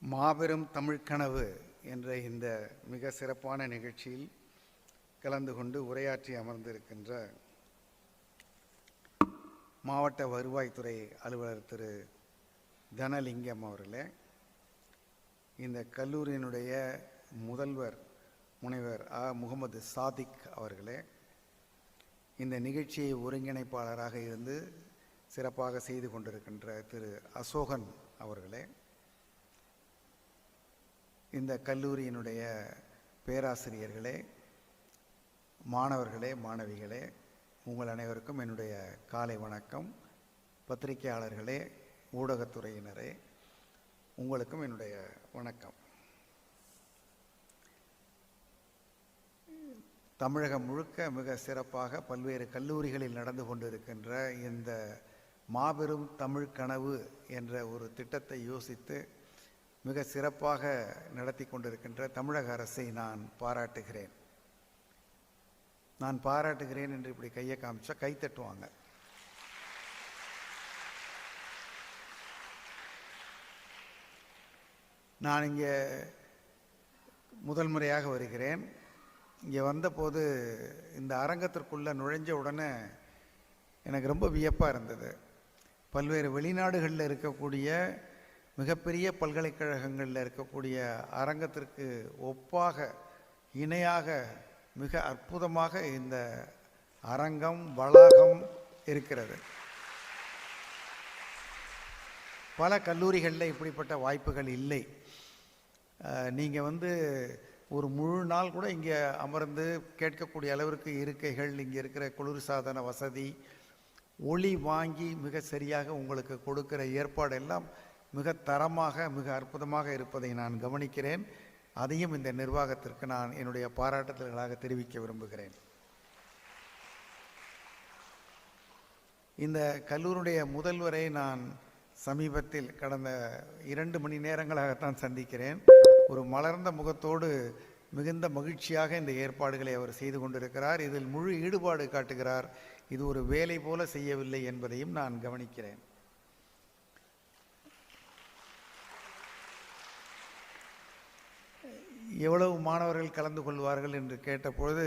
மாபெரும் தமிழ்க்கனவு என்ற இந்த மிக சிறப்பான நிகழ்ச்சியில் கலந்து கொண்டு உரையாற்றி அமர்ந்திருக்கின்ற மாவட்ட வருவாய்த்துறை அலுவலர் திரு தனலிங்கம் அவர்களே, இந்த கல்லூரியினுடைய முதல்வர் முனைவர் முகமது சாதிக் அவர்களே, இந்த நிகழ்ச்சியை ஒருங்கிணைப்பாளராக இருந்து சிறப்பாக செய்து கொண்டிருக்கின்ற திரு அசோகன் அவர்களே, இந்த கல்லூரியினுடைய பேராசிரியர்களே, மாணவர்களே, மாணவிகளே, உங்கள் அனைவருக்கும் என்னுடைய காலை வணக்கம். பத்திரிகையாளர்களே, ஊடகத்துறையினரே, உங்களுக்கும் என்னுடைய வணக்கம். தமிழகம் முழுக்க மிக சிறப்பாக பல்வேறு கல்லூரிகளில் நடந்து கொண்டிருக்கின்ற இந்த மாபெரும் தமிழ் கனவு என்ற ஒரு திட்டத்தை யோசித்து மிக சிறப்பாக நடத்தி கொண்டிருக்கின்ற தமிழக அரசை நான் பாராட்டுகிறேன். நான் பாராட்டுகிறேன் என்று இப்படி கையை காமிச்சா கை தட்டுவாங்க. நான் இங்கே முதல் முறையாக வருகிறேன். இங்கே வந்தபோது இந்த அரங்கத்திற்குள்ளே நுழைஞ்ச உடனே எனக்கு ரொம்ப வியப்பாக இருந்தது. பல்வேறு வெளிநாடுகளில் இருக்கக்கூடிய மிகப்பெரிய பல்கலைக்கழகங்களில் இருக்கக்கூடிய அரங்கத்திற்கு ஒப்பாக இணையாக மிக அற்புதமாக இந்த அரங்கம் வளாகம் இருக்கிறது. பல கல்லூரிகளில் இப்படிப்பட்ட வாய்ப்புகள் இல்லை. நீங்கள் ஒரு முழு நாள் கூட இங்கே அமர்ந்து கேட்கக்கூடிய அளவிற்கு இருக்கைகள், இங்கே இருக்கிற குளிர்சாதன வசதி, ஒளி வாங்கி மிக சரியாக உங்களுக்கு கொடுக்கிற ஏற்பாடு எல்லாம் மிக தரமாக மிக அற்புதமாக இருப்பதை நான் கவனிக்கிறேன். அதையும் இந்த நிர்வாகத்திற்கு நான் என்னுடைய பாராட்டுதல்களாக தெரிவிக்க விரும்புகிறேன். இந்த கல்லூரியுடைய முதல்வரை நான் சமீபத்தில் கடந்த 2 மணி நேரங்களாகத்தான் சந்திக்கிறேன். ஒரு மலர்ந்த முகத்தோடு மிகுந்த மகிழ்ச்சியாக இந்த ஏற்பாடுகளை அவர் செய்து கொண்டிருக்கிறார். இதில் முழு ஈடுபாடு காட்டுகிறார். இது ஒரு வேலை போல செய்யவில்லை என்பதையும் நான் கவனிக்கிறேன். எவ்வளவு மாணவர்கள் கலந்து கொள்வார்கள் என்று கேட்டபொழுது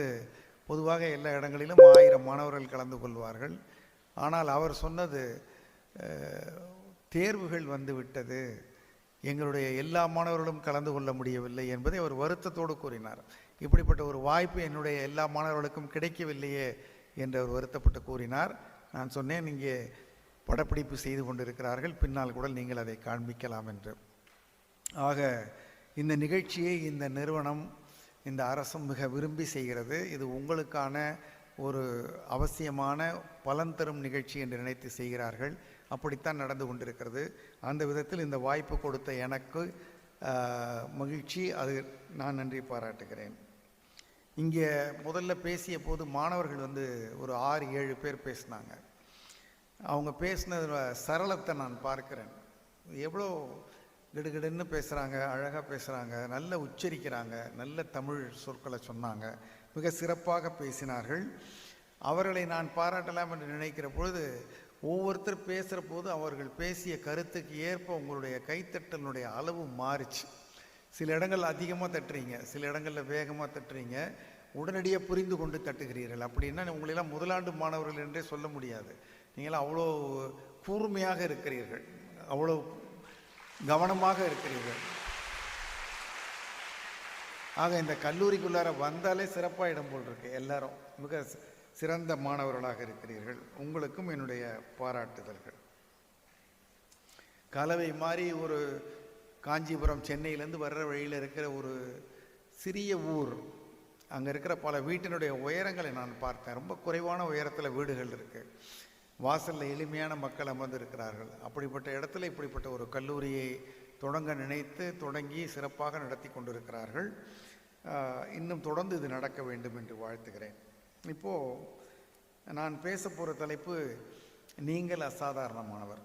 பொதுவாக எல்லா இடங்களிலும் 1000 மாணவர்கள் கலந்து கொள்வார்கள். ஆனால் அவர் சொன்னது, தேர்வுகள் வந்துவிட்டது, எங்களுடைய எல்லா மாணவர்களும் கலந்து கொள்ள முடியவில்லை என்பதை அவர் வருத்தத்தோடு கூறினார். இப்படிப்பட்ட ஒரு வாய்ப்பு என்னுடைய எல்லா மாணவர்களுக்கும் கிடைக்கவில்லையே என்று அவர் வருத்தப்பட்டு கூறினார். நான் சொன்னேன், இங்கே படப்பிடிப்பு செய்து கொண்டிருக்கிறார்கள், பின்னால் கூட நீங்கள் அதை காண்பிக்கலாம் என்று. ஆக இந்த நிகழ்ச்சியை இந்த நிறுவனம், இந்த அரசும் மிக விரும்பி செய்கிறது. இது உங்களுக்கான ஒரு அவசியமான பலன் தரும் நிகழ்ச்சி என்று நினைத்து செய்கிறார்கள். அப்படித்தான் நடந்து கொண்டிருக்கிறது. அந்த விதத்தில் இந்த வாய்ப்பு கொடுத்த எனக்கு மகிழ்ச்சி. அது நான் நன்றி பாராட்டுகிறேன். இங்கே முதல்ல பேசிய போது மாணவர்கள் ஒரு 6-7 பேர் பேசினாங்க. அவங்க பேசினது சரளத்தை நான் பார்க்கிறேன். எவ்வளோ கிடுகிடுன்னு பேசுகிறாங்க, அழகாக பேசுகிறாங்க, நல்ல உச்சரிக்கிறாங்க, நல்ல தமிழ் சொற்களை சொன்னாங்க, மிக சிறப்பாக பேசினார்கள். அவர்களை நான் பாராட்டலாம் என்று நினைக்கிற பொழுது ஒவ்வொருத்தர் பேசுகிற போது அவர்கள் பேசிய கருத்துக்கு ஏற்ப உங்களுடைய கைத்தட்டலுடைய அளவு மாறிச்சு. சில இடங்கள் அதிகமாக தட்டுறீங்க, சில இடங்களில் வேகமாக தட்டுறீங்க, உடனடியாக புரிந்து கொண்டு தட்டுகிறீர்கள். அப்படின்னா உங்களெல்லாம் முதலாண்டு மாணவர்கள் என்றே சொல்ல முடியாது. நீங்களாம் அவ்வளோ கூர்மையாக இருக்கிறீர்கள், அவ்வளோ கவனமாக இருக்கிறீர்கள். ஆக இந்த கல்லூரிக்குள்ளார வந்தாலே சிறப்பாக இடம் போல் இருக்கு. எல்லாரும் மிக சிறந்த மாணவர்களாக இருக்கிறீர்கள். உங்களுக்கும் என்னுடைய பாராட்டுதல்கள். கலவை மாதிரி ஒரு காஞ்சிபுரம், சென்னையிலேருந்து வர்ற வழியில் இருக்கிற ஒரு சிறிய ஊர், அங்கே இருக்கிற பல வீட்டினுடைய உயரங்களை நான் பார்த்தேன். ரொம்ப குறைவான உயரத்தில் வீடுகள் இருக்குது. வாசலில் எளிமையான மக்கள் அமர்ந்திருக்கிறார்கள். அப்படிப்பட்ட இடத்துல இப்படிப்பட்ட ஒரு கல்லூரியை தொடங்க நினைத்து தொடங்கி சிறப்பாக நடத்தி கொண்டிருக்கிறார்கள். இன்னும் தொடர்ந்து இது நடக்க வேண்டும் என்று வாழ்த்துகிறேன். இப்போது நான் பேச போகிற தலைப்பு, நீங்கள் அசாதாரணமானவர்.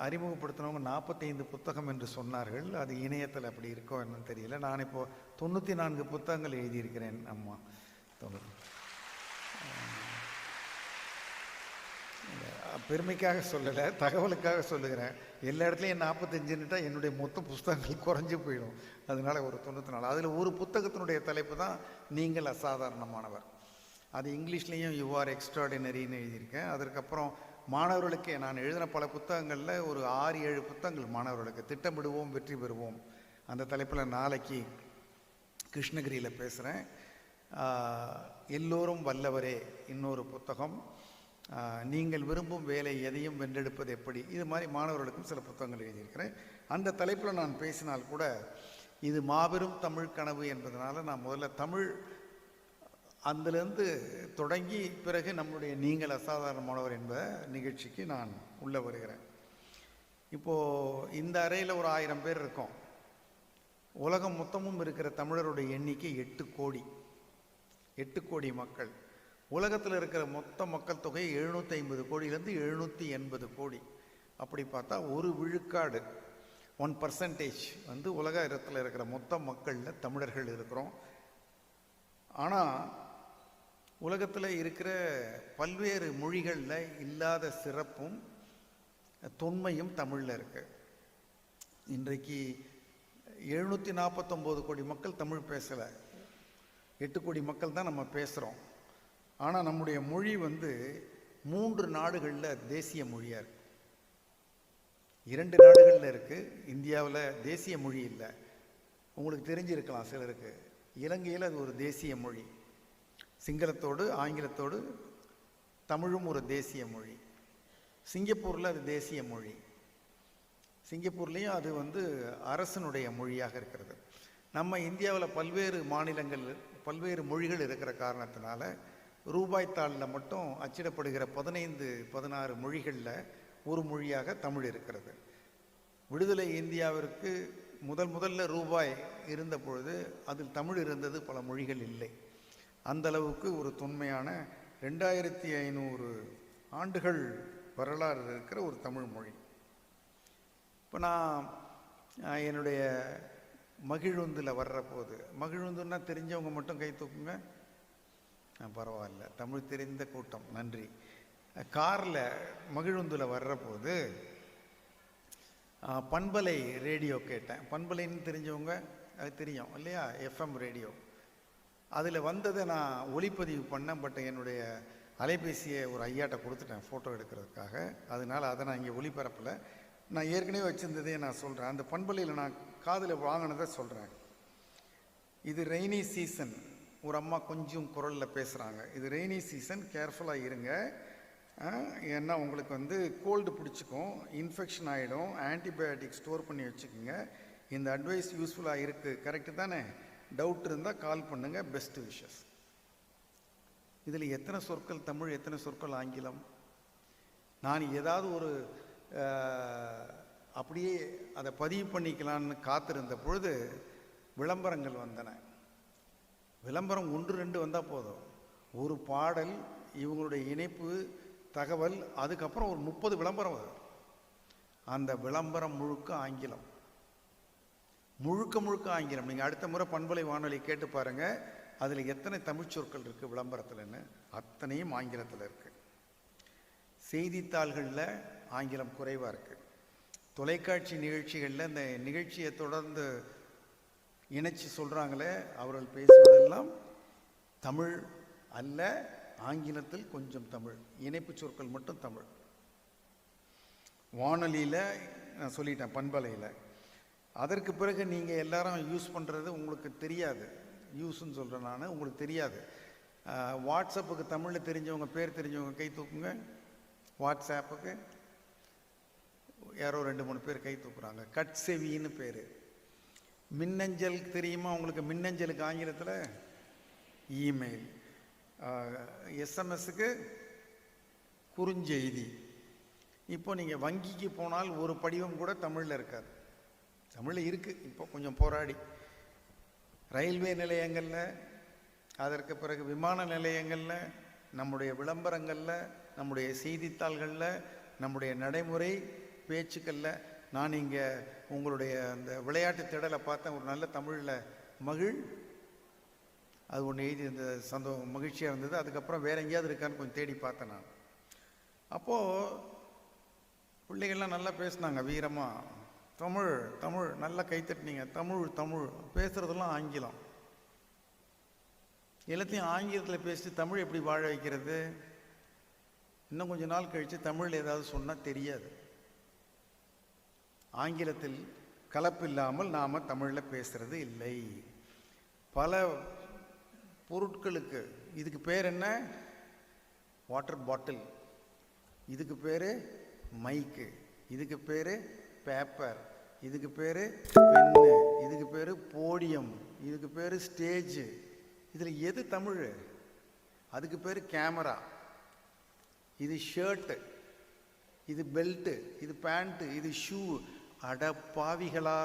அறிமுகப்படுத்தினவங்க 45 புத்தகம் என்று சொன்னார்கள். அது இணையத்தில் அப்படி இருக்கோ என்னன்னு தெரியல. நான் இப்போது 94 புத்தகங்கள் எழுதியிருக்கிறேன். பெருமைக்காக சொல்லலை, தகவலுக்காக சொல்லுகிறேன். எல்லா இடத்துலையும் 45ன்னுட்டா என்னுடைய மொத்த புஸ்தகங்கள் குறைஞ்சி போயிடும். அதனால் ஒரு 94. அதில் ஒரு புத்தகத்தினுடைய தலைப்பு தான் நீங்கள் அசாதாரணமானவர். அது இங்கிலீஷ்லேயும் யூ ஆர் எக்ஸ்ட்ராடினரின்னு எழுதியிருக்கேன். அதற்கப்புறம் மாணவர்களுக்கு நான் எழுதின பல புத்தகங்களில் ஒரு 6-7 புத்தகங்கள் மாணவர்களுக்கு, திட்டமிடுவோம் வெற்றி பெறுவோம் அந்த தலைப்பில் நாளைக்கு கிருஷ்ணகிரியில் பேசுகிறேன். எல்லோரும் வல்லவரே இன்னொரு புத்தகம், நீங்கள் விரும்பும் வேலை எதையும் வென்றெடுப்பது எப்படி, இது மாதிரி மாணவர்களுக்கும் சில புத்தகங்கள் எழுதியிருக்கிறேன். அந்த தலைப்பில் நான் பேசினால் கூட இது மாபெரும் தமிழ் கனவு என்பதனால நான் முதல்ல தமிழ் அதிலிருந்து தொடங்கி பிறகு நம்முடைய நீங்கள் அசாதாரணமானவர் என்ப நிகழ்ச்சிக்கு நான் உள்ளே வருகிறேன். இப்போது இந்த அறையில் ஒரு 1000 பேர் இருக்கோம். உலகம் மொத்தமும் இருக்கிற தமிழருடைய எண்ணிக்கை 8 கோடி. 8 கோடி மக்கள். உலகத்தில் இருக்கிற மொத்த மக்கள் தொகை 750 கோடியிலேருந்து 780 கோடி. அப்படி பார்த்தா ஒரு விழுக்காடு 1% வந்து உலகத்தில் இருக்கிற மொத்த மக்களில் தமிழர்கள் இருக்கிறோம். ஆனால் உலகத்தில் இருக்கிற பல்வேறு மொழிகளில் இல்லாத சிறப்பும் தொன்மையும் தமிழில் இருக்கு. இன்றைக்கு 749 கோடி மக்கள் தமிழ் பேசலை, 8 கோடி மக்கள் தான் நம்ம பேசுகிறோம். ஆனால் நம்முடைய மொழி வந்து 3 நாடுகளில் தேசிய மொழியாக இருக்குது. 2 நாடுகளில் இருக்குது. இந்தியாவில் தேசிய மொழி இல்லை. உங்களுக்கு தெரிஞ்சிருக்கலாம் சிலருக்கு. இலங்கையில் அது ஒரு தேசிய மொழி. சிங்களத்தோடு ஆங்கிலத்தோடு தமிழும் ஒரு தேசிய மொழி. சிங்கப்பூரில் அது தேசிய மொழி. சிங்கப்பூர்லேயும் அது வந்து அரசனுடைய மொழியாக இருக்கிறது. நம்ம இந்தியாவில் பல்வேறு மாநிலங்கள் பல்வேறு மொழிகள் இருக்கிற காரணத்தினால ரூபாய் தாளில் மட்டும் அச்சிடப்படுகிற 15-16 மொழிகளில் ஒரு மொழியாக தமிழ் இருக்கிறது. விடுதலை இந்தியாவிற்கு முதல்ல ரூபாய் இருந்த பொழுது அதில் தமிழ் இருந்தது, பல மொழிகள் இல்லை. அந்த அளவுக்கு ஒரு தொன்மையான 2500 ஆண்டுகள் வரலாறு இருக்கிற ஒரு தமிழ் மொழி. இப்போ நான் என்னுடைய மகிழுந்தில் வர்ற போது, மகிழுந்துன்னா தெரிஞ்சவங்க மட்டும் கை தூக்குங்க. பரவாயில்ல, தமிழ் தெரிந்த கூட்டம், நன்றி. காரில் மகிழுந்தில் வர்ற போது பண்பலை ரேடியோ கேட்டேன். பண்பலைன்னு தெரிஞ்சவங்க அது தெரியும் இல்லையா, FM ரேடியோ. அதில் வந்ததை நான் ஒளிப்பதிவு பண்ணேன். பட் என்னுடைய அலைபேசியை ஒரு ஐயாட்ட கொடுத்துட்டேன் ஃபோட்டோ எடுக்கிறதுக்காக. அதனால் அதை நான் இங்கே ஒளிபரப்பில் நான் ஏற்கனவே வச்சுருந்ததே நான் சொல்கிறேன். அந்த பண்பலையில் நான் காதில் வாங்கினதை சொல்கிறேன். இது ரெய்னி சீசன். ஒரு அம்மா கொஞ்சம் குரலில் பேசுகிறாங்க. இது ரெய்னி சீசன், கேர்ஃபுல்லாக இருங்க. ஏன்னா உங்களுக்கு வந்து கோல்டு பிடிச்சிக்கும், இன்ஃபெக்ஷன் ஆகிடும், ஆன்டிபயோட்டிக் ஸ்டோர் பண்ணி வச்சுக்கோங்க. இந்த அட்வைஸ் யூஸ்ஃபுல்லாக இருக்குது, கரெக்டு தானே? டவுட் இருந்தால் கால் பண்ணுங்கள். Best wishes. இதில் எத்தனை சொற்கள் தமிழ், எத்தனை சொற்கள் ஆங்கிலம்? நான் ஏதாவது ஒரு அப்படியே அதை பதிவு பண்ணிக்கலான்னு காத்திருந்த பொழுது விளம்பரங்கள் வந்தன. விளம்பரம் 1-2 வந்தால் போதும். ஒரு பாடல், இவங்களுடைய இணைப்பு தகவல், அதுக்கப்புறம் ஒரு 30 விளம்பரம் வரும். அந்த விளம்பரம் முழுக்க ஆங்கிலம், முழுக்க ஆங்கிலம். நீங்கள் அடுத்த முறை பண்பலை வானொலி கேட்டு பாருங்கள், அதில் எத்தனை தமிழ் சொற்கள் இருக்குது விளம்பரத்தில்னு. அத்தனையும் ஆங்கிலத்தில் இருக்குது. செய்தித்தாள்களில் ஆங்கிலம் குறைவாக இருக்குது. தொலைக்காட்சி நிகழ்ச்சிகளில் இந்த நிகழ்ச்சியை தொடர்ந்து இணைச்சி சொல்கிறாங்களே, அவர்கள் பேசுவதெல்லாம் தமிழ் அல்ல, ஆங்கிலத்தில் கொஞ்சம் தமிழ், இணைப்பு சொற்கள் மட்டும் தமிழ். வானொலியில் நான் சொல்லிட்டேன், பண்பலையில். அதற்கு பிறகு நீங்கள் எல்லாரும் யூஸ் பண்ணுறது உங்களுக்கு தெரியாது. யூஸ்ன்னு சொல்கிறேன் நான், உங்களுக்கு தெரியாது. வாட்ஸ்அப்புக்கு தமிழில் தெரிஞ்சவங்க, பேர் தெரிஞ்சவங்க கை தூக்குங்க. வாட்ஸ்ஆப்புக்கு யாரோ 2-3 பேர் கை தூக்குறாங்க. கட்செவின்னு பேர். மின்னஞ்சல் தெரியுமா உங்களுக்கு? மின்னஞ்சலுக்கு ஆங்கிலத்தில் இமெயில். எஸ்எம்எஸ்க்கு குறுஞ்செய்தி. இப்போ நீங்கள் வங்கிக்கு போனால் ஒரு படிவம் கூட தமிழில் இருக்காது. தமிழில் இருக்குது, இப்போ கொஞ்சம் போராடி. ரயில்வே நிலையங்களில், அதற்கு பிறகு விமான நிலையங்களில், நம்முடைய விளம்பரங்களில், நம்முடைய செய்தித்தாள்களில், நம்முடைய நடைமுறை பேச்சுக்களில். நான் இங்கே உங்களுடைய அந்த விளையாட்டு திடலை பார்த்தேன், ஒரு நல்ல தமிழில் மகிழ் அது ஒன்று எழுதி இருந்தது, மகிழ்ச்சியாக இருந்தது. அதுக்கப்புறம் வேறு எங்கேயாவது இருக்கான்னு கொஞ்சம் தேடி பார்த்தேன் நான். அப்போது பிள்ளைகள்லாம் நல்லா பேசினாங்க வீரமாக. தமிழ் தமிழ் நல்லா கைத்தட்டினீங்க. தமிழ் தமிழ் பேசுகிறதெல்லாம் ஆங்கிலம். எல்லாத்தையும் ஆங்கிலத்தில் பேசி தமிழ் எப்படி வாழ வைக்கிறது? இன்னும் கொஞ்ச நாள் கழித்து தமிழ் ஏதாவது சொன்னால் தெரியாது. ஆங்கிலத்தில் கலப்பில்லாமல் நாம் தமிழில் பேசுகிறது இல்லை. பல பொருட்களுக்கு இதுக்கு பேர் என்ன? வாட்டர் பாட்டில், இதுக்கு பேர் மைக்கு, இதுக்கு பேர் பேப்பர், இதுக்கு பேர் பென்னு, இதுக்கு பேர் போடியம், இதுக்கு பேர் ஸ்டேஜு. இதில் எது தமிழ்? அதுக்கு பேர் கேமரா, இது ஷர்ட்டு, இது பெல்ட்டு, இது பேண்ட்டு, இது ஷூ. அட பாவிகளா,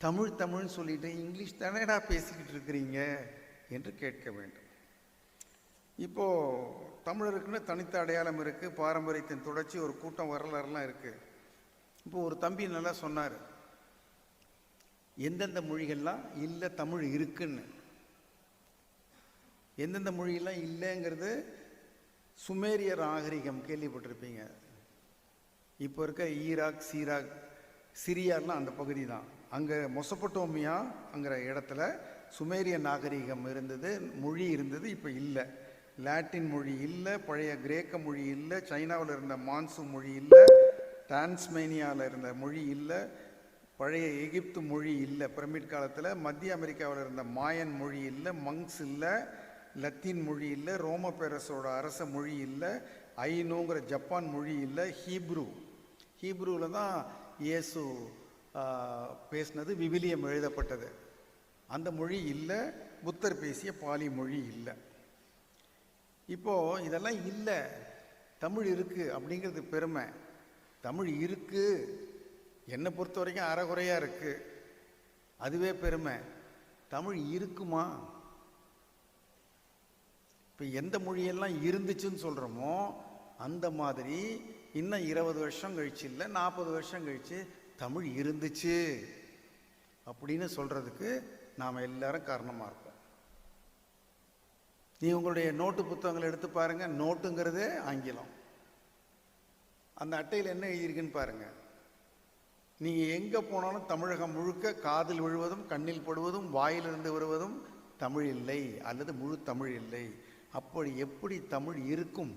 தமிழ் தமிழ்னு சொல்லிட்டு இங்கிலீஷ் தானேடா பேசிக்கிட்டு இருக்கிறீங்க என்று கேட்க வேண்டும். இப்போது தமிழருக்குன்னு தனித்த அடையாளம் இருக்குது, பாரம்பரியத்தின் தொடர்ச்சி, ஒரு கூட்டம் வரலாறுலாம் இருக்குது. இப்போ ஒரு தம்பி நல்லா சொன்னார், எந்தெந்த மொழிகள்லாம் இல்லை தமிழ் இருக்குன்னு. எந்தெந்த மொழியெல்லாம் இல்லைங்கிறது சுமேரிய நாகரிகம் கேள்விப்பட்டிருப்பீங்க. இப்போ இருக்க ஈராக், சிரியாலாம் அந்த பகுதி தான். அங்கே மொசப்பட்டோமியாங்கிற இடத்துல சுமேரிய நாகரிகம் இருந்தது, மொழி இருந்தது. இப்போ இல்லை. லாட்டின் மொழி இல்லை, பழைய கிரேக்க மொழி இல்லை, சைனாவில் இருந்த மான்சு மொழி இல்லை, டான்ஸ்மேனியாவில் இருந்த மொழி இல்லை, பழைய எகிப்து மொழி இல்லை பிரமிட் காலத்தில், மத்திய அமெரிக்காவில் இருந்த மாயன் மொழி இல்லை, மங்ஸ் இல்லை, லத்தீன் மொழி இல்லை, ரோம பேரரசோட அரச மொழி இல்லை, ஐநோங்கிற ஜப்பான் மொழி இல்லை, ஹீப்ரூவில் தான் இயேசு பேசினது, விவிலியம் எழுதப்பட்டது, அந்த மொழி இல்லை. புத்தர் பேசிய பாலி மொழி இல்லை. இப்போது இதெல்லாம் இல்லை, தமிழ் இருக்குது அப்படிங்கிறது பெருமை. தமிழ் இருக்குது, என்னை பொறுத்த வரைக்கும் அறகுறையாக இருக்குது, அதுவே பெருமை. தமிழ் இருக்குமா? இப்போ எந்த மொழியெல்லாம் இருந்துச்சுன்னு சொல்கிறோமோ அந்த மாதிரி இன்னும் 20 வருஷம் கழிச்சு இல்லை 40 வருஷம் கழித்து தமிழ் இருந்துச்சு அப்படின்னு சொல்கிறதுக்கு நாம் எல்லாரும் காரணமாக இருப்போம். நீ உங்களுடைய நோட்டு புத்தகங்களை எடுத்து பாருங்கள், நோட்டுங்கிறதே ஆங்கிலம். அந்த அட்டையில் என்ன எழுதியிருக்குன்னு பாருங்கள். நீங்கள் எங்கே போனாலும் தமிழகம் முழுக்க காதில் விழுவதும் கண்ணில் படுவதும் வாயிலிருந்து வருவதும் தமிழ் இல்லை அல்லது முழு தமிழ் இல்லை. அப்படி எப்படி தமிழ் இருக்கும்?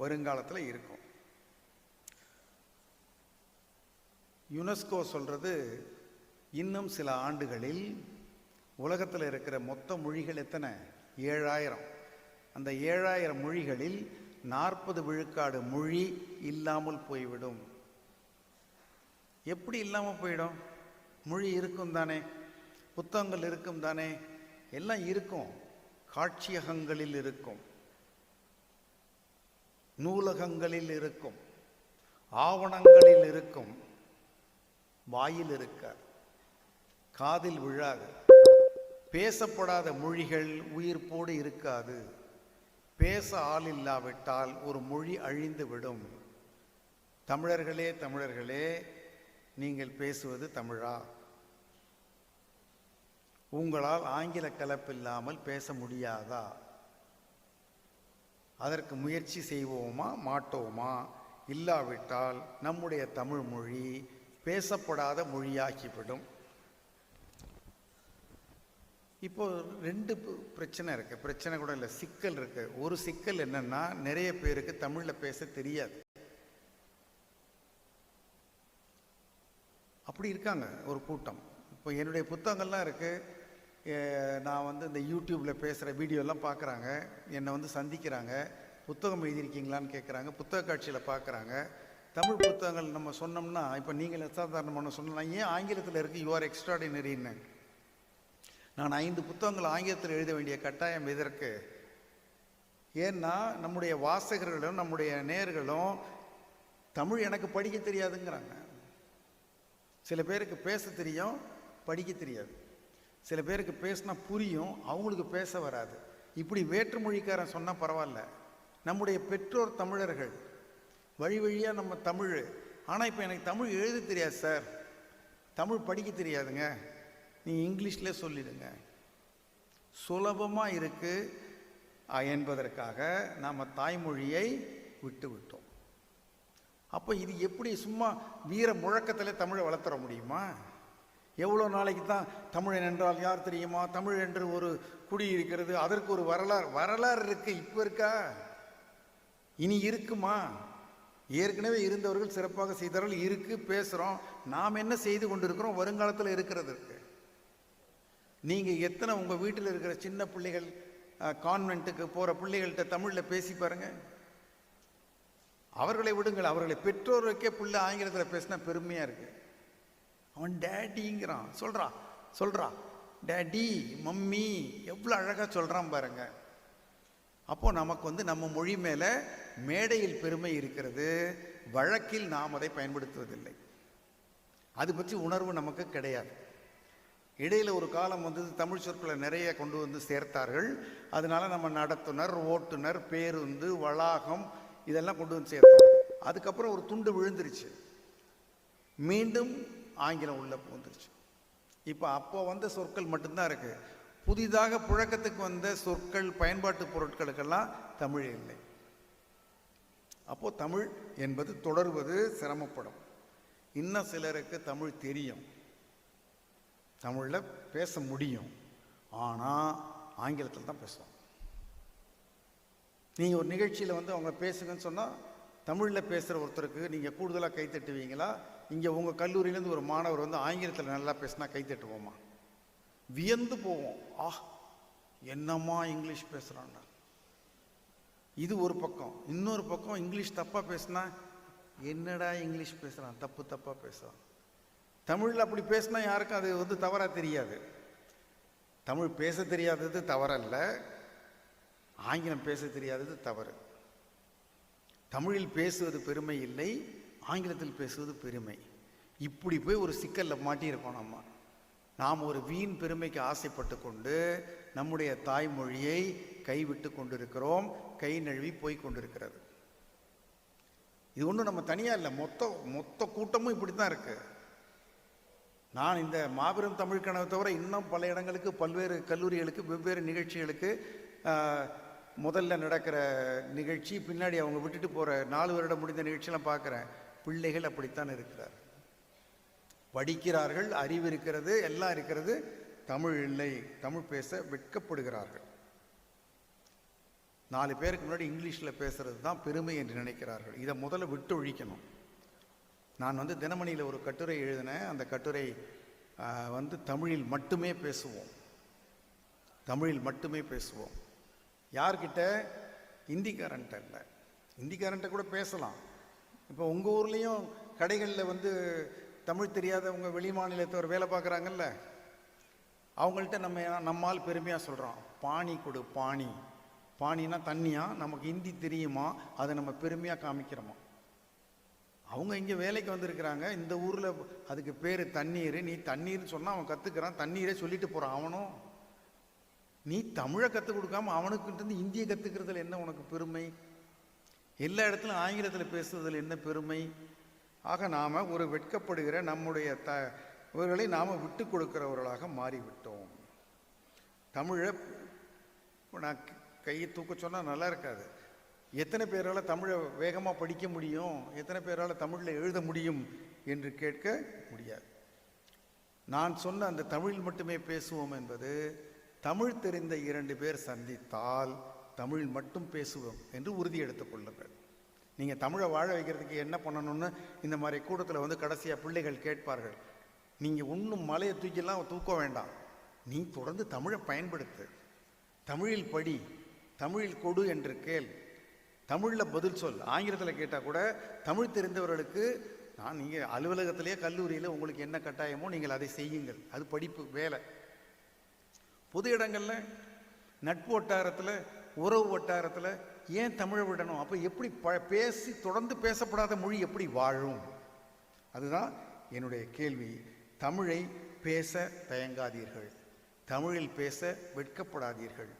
வருங்காலத்தில் இருக்கும். யுனெஸ்கோ சொல்கிறது, இன்னும் சில ஆண்டுகளில் உலகத்தில் இருக்கிற மொத்த மொழிகள் எத்தனை? 7000. அந்த 7000 மொழிகளில் 40 விழுக்காடு மொழி இல்லாமல் போய்விடும். எப்படி இல்லாமல் போயிடும்? மொழி இருக்கும் தானே, புத்தகங்கள் இருக்கும் தானே, எல்லாம் இருக்கும். காட்சியகங்களில் இருக்கும், நூலகங்களில் இருக்கும், ஆவணங்களில் இருக்கும், வாயில் இருக்காது, காதில் விழாது. பேசப்படாத மொழிகள் உயிர்ப்போடு இருக்காது. பேச ஆள் இல்லாவிட்டால் ஒரு மொழி அழிந்து விடும். தமிழர்களே தமிழர்களே, நீங்கள் பேசுவது தமிழா? உங்களால் ஆங்கில கலப்பில்லாமல் பேச முடியாதா? அதற்கு முயற்சி செய்வோமா மாட்டோமா? இல்லாவிட்டால் நம்முடைய தமிழ் மொழி பேசப்படாத மொழியாகிவிடும். இப்போ 2 பிரச்சனை இருக்குது. பிரச்சனை கூட இல்லை, சிக்கல் இருக்குது. ஒரு சிக்கல் என்னன்னா, நிறைய பேருக்கு தமிழில் பேச தெரியாது. அப்படி இருக்காங்க ஒரு கூட்டம். இப்போ என்னுடைய புத்தகங்கள்லாம் இருக்குது. நான் இந்த யூடியூப்பில் பேசுகிற வீடியோலாம் பார்க்குறாங்க, என்னை சந்திக்கிறாங்க, புத்தகம் எழுதியிருக்கீங்களான்னு கேட்குறாங்க, புத்தக காட்சியில் பார்க்குறாங்க. தமிழ் புத்தகங்கள் நம்ம சொன்னோம்னா, இப்போ நீங்கள் அசாதாரணமான சொன்னலாம், ஏன் ஆங்கிலத்தில் இருக்குது, யூ ஆர் எக்ஸ்ட்ராடினரின்னு. நான் 5 புத்தகங்கள் ஆங்கிலத்தில் எழுத வேண்டிய கட்டாயம் எதற்கு? ஏன்னா நம்முடைய வாசகர்களும் நம்முடைய நேயர்களும் தமிழ் எனக்கு படிக்க தெரியாதுங்கிறாங்க. சில பேருக்கு பேச தெரியும், படிக்க தெரியாது. சில பேருக்கு பேசினா புரியும், அவங்களுக்கு பேச வராது. இப்படி வேற்றுமொழிக்காரன் சொன்னால் பரவாயில்ல. நம்முடைய பெற்றோர் தமிழர்கள், வழி வழியாக நம்ம தமிழ். ஆனால் இப்போ எனக்கு தமிழ் எழுத தெரியாது சார், தமிழ் படிக்க தெரியாதுங்க, நீங்கள் இங்கிலீஷில் சொல்லிடுங்க. சுலபமாக இருக்குது என்பதற்காக நாம் தாய்மொழியை விட்டு விட்டோம். அப்போ இது எப்படி சும்மா வீர முழக்கத்தில் தமிழை வளர்த்துற முடியுமா? எவ்வளோ நாளைக்கு தான் தமிழன் என்றால் யார் தெரியுமா, தமிழ் என்று ஒரு குடி இருக்கிறது, அதற்கு ஒரு வரலாறு இருக்கு. இப்போ இருக்கா? இனி இருக்குமா? ஏற்கனவே இருந்தவர்கள் சிறப்பாக செய்தார்கள், இருக்கு, பேசுகிறோம். நாம் என்ன செய்து கொண்டிருக்கிறோம் வருங்காலத்தில் இருக்கிறதுக்கு? நீங்கள் எத்தனை உங்கள் வீட்டில் இருக்கிற சின்ன பிள்ளைகள் கான்வென்ட்டுக்கு போகிற பிள்ளைகள்கிட்ட தமிழில் பேசி பாருங்க. அவர்களை விடுங்கள், அவர்களை பெற்றோருக்கே பிள்ளை ஆங்கிலத்தில் பேசினா பெருமையாக இருக்கு. அவன் டேடிங்கிறான், சொல்கிறான் டேடி மம்மி, எவ்வளோ அழகாக சொல்கிறான் பாருங்க. அப்போ நமக்கு நம்ம மொழி மேலே மேடையில் பெருமை இருக்கிறது, வழக்கில் நாம் அதை பயன்படுத்துவதில்லை. அது பற்றி உணர்வு நமக்கு கிடையாது. இடையில் ஒரு காலம் தமிழ் சொற்களை நிறைய கொண்டு வந்து சேர்த்தார்கள். அதனால நம்ம நடத்துனர், ஓட்டுநர், பேருந்து, வளாகம் இதெல்லாம் கொண்டு வந்து சேர்த்தோம். அதுக்கப்புறம் ஒரு துண்டு விழுந்துருச்சு, மீண்டும் ஆங்கிலம் உள்ள பூந்துருச்சு. இப்போ அப்போ வந்த சொற்கள் மட்டும்தான் இருக்கு. புதிதாக புழக்கத்துக்கு வந்த சொற்கள், பயன்பாட்டு பொருட்களுக்கெல்லாம் தமிழ் இல்லை. அப்போ தமிழ் என்பது தொடர்வது சிரமப்படும். இன்னும் சிலருக்கு தமிழ் தெரியும், தமிழில் பேச முடியும், ஆனால் ஆங்கிலத்தில் தான் பேசுவோம். நீங்கள் ஒரு நிகழ்ச்சியில் அவங்க பேசுங்கன்னு சொன்னால் தமிழில் பேசுகிற ஒருத்தருக்கு நீங்கள் கூடுதலாக கைத்தட்டுவீங்களா? இங்கே உங்கள் கல்லூரியிலேருந்து ஒரு மாணவர் ஆங்கிலத்தில் நல்லா பேசினா கைத்தட்டுவோமா? வியந்து போவோம், என்னம்மா இங்கிலீஷ் பேசுகிறான்டா. இது ஒரு பக்கம். இன்னொரு பக்கம் இங்கிலீஷ் தப்பாக பேசினா, என்னடா இங்கிலீஷ் பேசுகிறான், தப்பாக பேசுகிறான். தமிழில் அப்படி பேசினா யாருக்கும் அது தவறாக தெரியாது. தமிழ் பேச தெரியாதது தவறல்ல, ஆங்கிலம் பேச தெரியாதது தவறு. தமிழில் பேசுவது பெருமை இல்லை, ஆங்கிலத்தில் பேசுவது பெருமை. இப்படி போய் ஒரு சிக்கலில் மாட்டியிருக்கோம். நாம் ஒரு வீண் பெருமைக்கு ஆசைப்பட்டு கொண்டு நம்முடைய தாய்மொழியை கைவிட்டு கொண்டிருக்கிறோம், கை நழுவி போய் கொண்டிருக்கிறது. இது ஒன்றும் நம்ம தனியாக இல்லை, மொத்த கூட்டமும் இப்படி தான் இருக்கு. நான் இந்த மாபெரும் தமிழ் கனவை தவிர இன்னும் பல இடங்களுக்கு, பல்வேறு கல்லூரிகளுக்கு, வெவ்வேறு நிகழ்ச்சிகளுக்கு, முதல்ல நடக்கிற நிகழ்ச்சி, பின்னாடி அவங்க விட்டுட்டு போகிற 4 வருடம் முடிந்த நிகழ்ச்சியெல்லாம் பார்க்குறேன். பிள்ளைகள் அப்படித்தான் இருக்கிறார். படிக்கிறார்கள், அறிவு இருக்கிறது, எல்லாம் இருக்கிறது, தமிழ் இல்லை, தமிழ் பேச வெட்கப்படுகிறார்கள். 4 பேருக்கு முன்னாடி இங்கிலீஷில் பேசுறது தான் பெருமை என்று நினைக்கிறார்கள். இதை முதல்ல விட்டு ஒழிக்கணும். நான் தினமணியில் ஒரு கட்டுரை எழுதினேன். அந்த கட்டுரை தமிழில் மட்டுமே பேசுவோம், தமிழில் மட்டுமே பேசுவோம். யார்கிட்ட? இந்திக்காரன்ட்ட இல்லை, இந்திக்காரன்ட்ட கூட பேசலாம். இப்போ உங்கள் ஊர்லேயும் கடைகளில் தமிழ் தெரியாதவங்க, வெளி மாநிலத்தவர் வேலை பார்க்குறாங்கல்ல, அவங்கள்ட்ட நம்மால் பெருமையாக சொல்கிறோம், பானி கொடு, பானினா தண்ணியா, நமக்கு ஹிந்தி தெரியுமா, அதை நம்ம பெருமையாக காமிக்கிறோமா. அவங்க இங்கே வேலைக்கு வந்திருக்கிறாங்க, இந்த ஊரில் அதுக்கு பேர் தண்ணீர். நீ தண்ணீர்னு சொன்னால் அவன் கற்றுக்கிறான், தண்ணீரே சொல்லிட்டு போகிறான். அவனும் நீ தமிழை கற்றுக் கொடுக்காம அவனுக்கிட்ட இந்தியை கற்றுக்கிறதுல என்ன உனக்கு பெருமை? எல்லா இடத்துலையும் ஆங்கிலத்தில் பேசுறதுல என்ன பெருமை? ஆக நாம் ஒரு வெட்கப்படுகிற நம்முடைய இவர்களை நாம் விட்டு கொடுக்கிறவர்களாக மாறிவிட்டோம். தமிழை நான் கையை தூக்க சொன்னால் நல்லா இருக்காது. எத்தனை பேரால் தமிழை வேகமாக படிக்க முடியும், எத்தனை பேரால் தமிழில் எழுத முடியும் என்று கேட்க முடியாது. நான் சொன்ன அந்த தமிழில் மட்டுமே பேசுவோம் என்பது, தமிழ் தெரிந்த 2 பேர் சந்தித்தால் தமிழ் மட்டும் பேசுவோம் என்று உறுதி எடுத்துக் கொள்ளுங்கள். நீங்கள் தமிழை வாழ வைக்கிறதுக்கு என்ன பண்ணணும்னு இந்த மாதிரி கூட்டத்தில் கடைசியாக பிள்ளைகள் கேட்பார்கள். நீங்கள் ஒன்றும் மலையை தூக்கிலாம் தூக்க வேண்டாம், நீ தொடர்ந்து தமிழை பயன்படுத்து, தமிழில் படி, தமிழில் கொடு என்று கேள், தமிழில் பதில் சொல். ஆங்கிலத்தில் கேட்டால் கூட தமிழ் தெரிந்தவர்களுக்கு நீங்கள் அலுவலகத்திலேயே கல்லூரியில் உங்களுக்கு என்ன கட்டாயமோ நீங்கள் அதை செய்யுங்கள், அது படிப்பு வேலை. பொது இடங்களில், நட்பு வட்டாரத்தில், உறவு வட்டாரத்தில் ஏன் தமிழை விடணும்? அப்போ எப்படி பேசி தொடர்ந்து பேசப்படாத மொழி எப்படி வாழும்? அதுதான் என்னுடைய கேள்வி. தமிழை பேச தயங்காதீர்கள், தமிழில் பேச வெட்கப்படாதீர்கள்,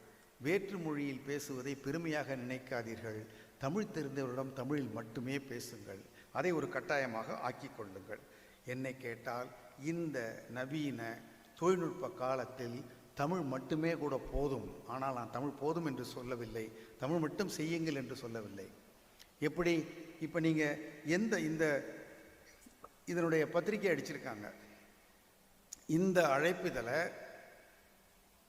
வேற்று மொழியில் பேசுவதை பெருமையாக நினைக்காதீர்கள். தமிழ் தெரிந்தவரிடம் தமிழில் மட்டுமே பேசுங்கள், அதை ஒரு கட்டாயமாக ஆக்கி கொள்ளுங்கள். என்னை கேட்டால் இந்த நவீன தொழில்நுட்ப காலத்தில் தமிழ் மட்டுமே கூட போதும். ஆனால் நான் தமிழ் போதும் என்று சொல்லவில்லை, தமிழ் மட்டும் செய்யுங்கள் என்று சொல்லவில்லை. எப்படி இப்போ நீங்கள் இந்த இதனுடைய பத்திரிக்கை அடிச்சிருக்காங்க. இந்த அழைப்பிதழை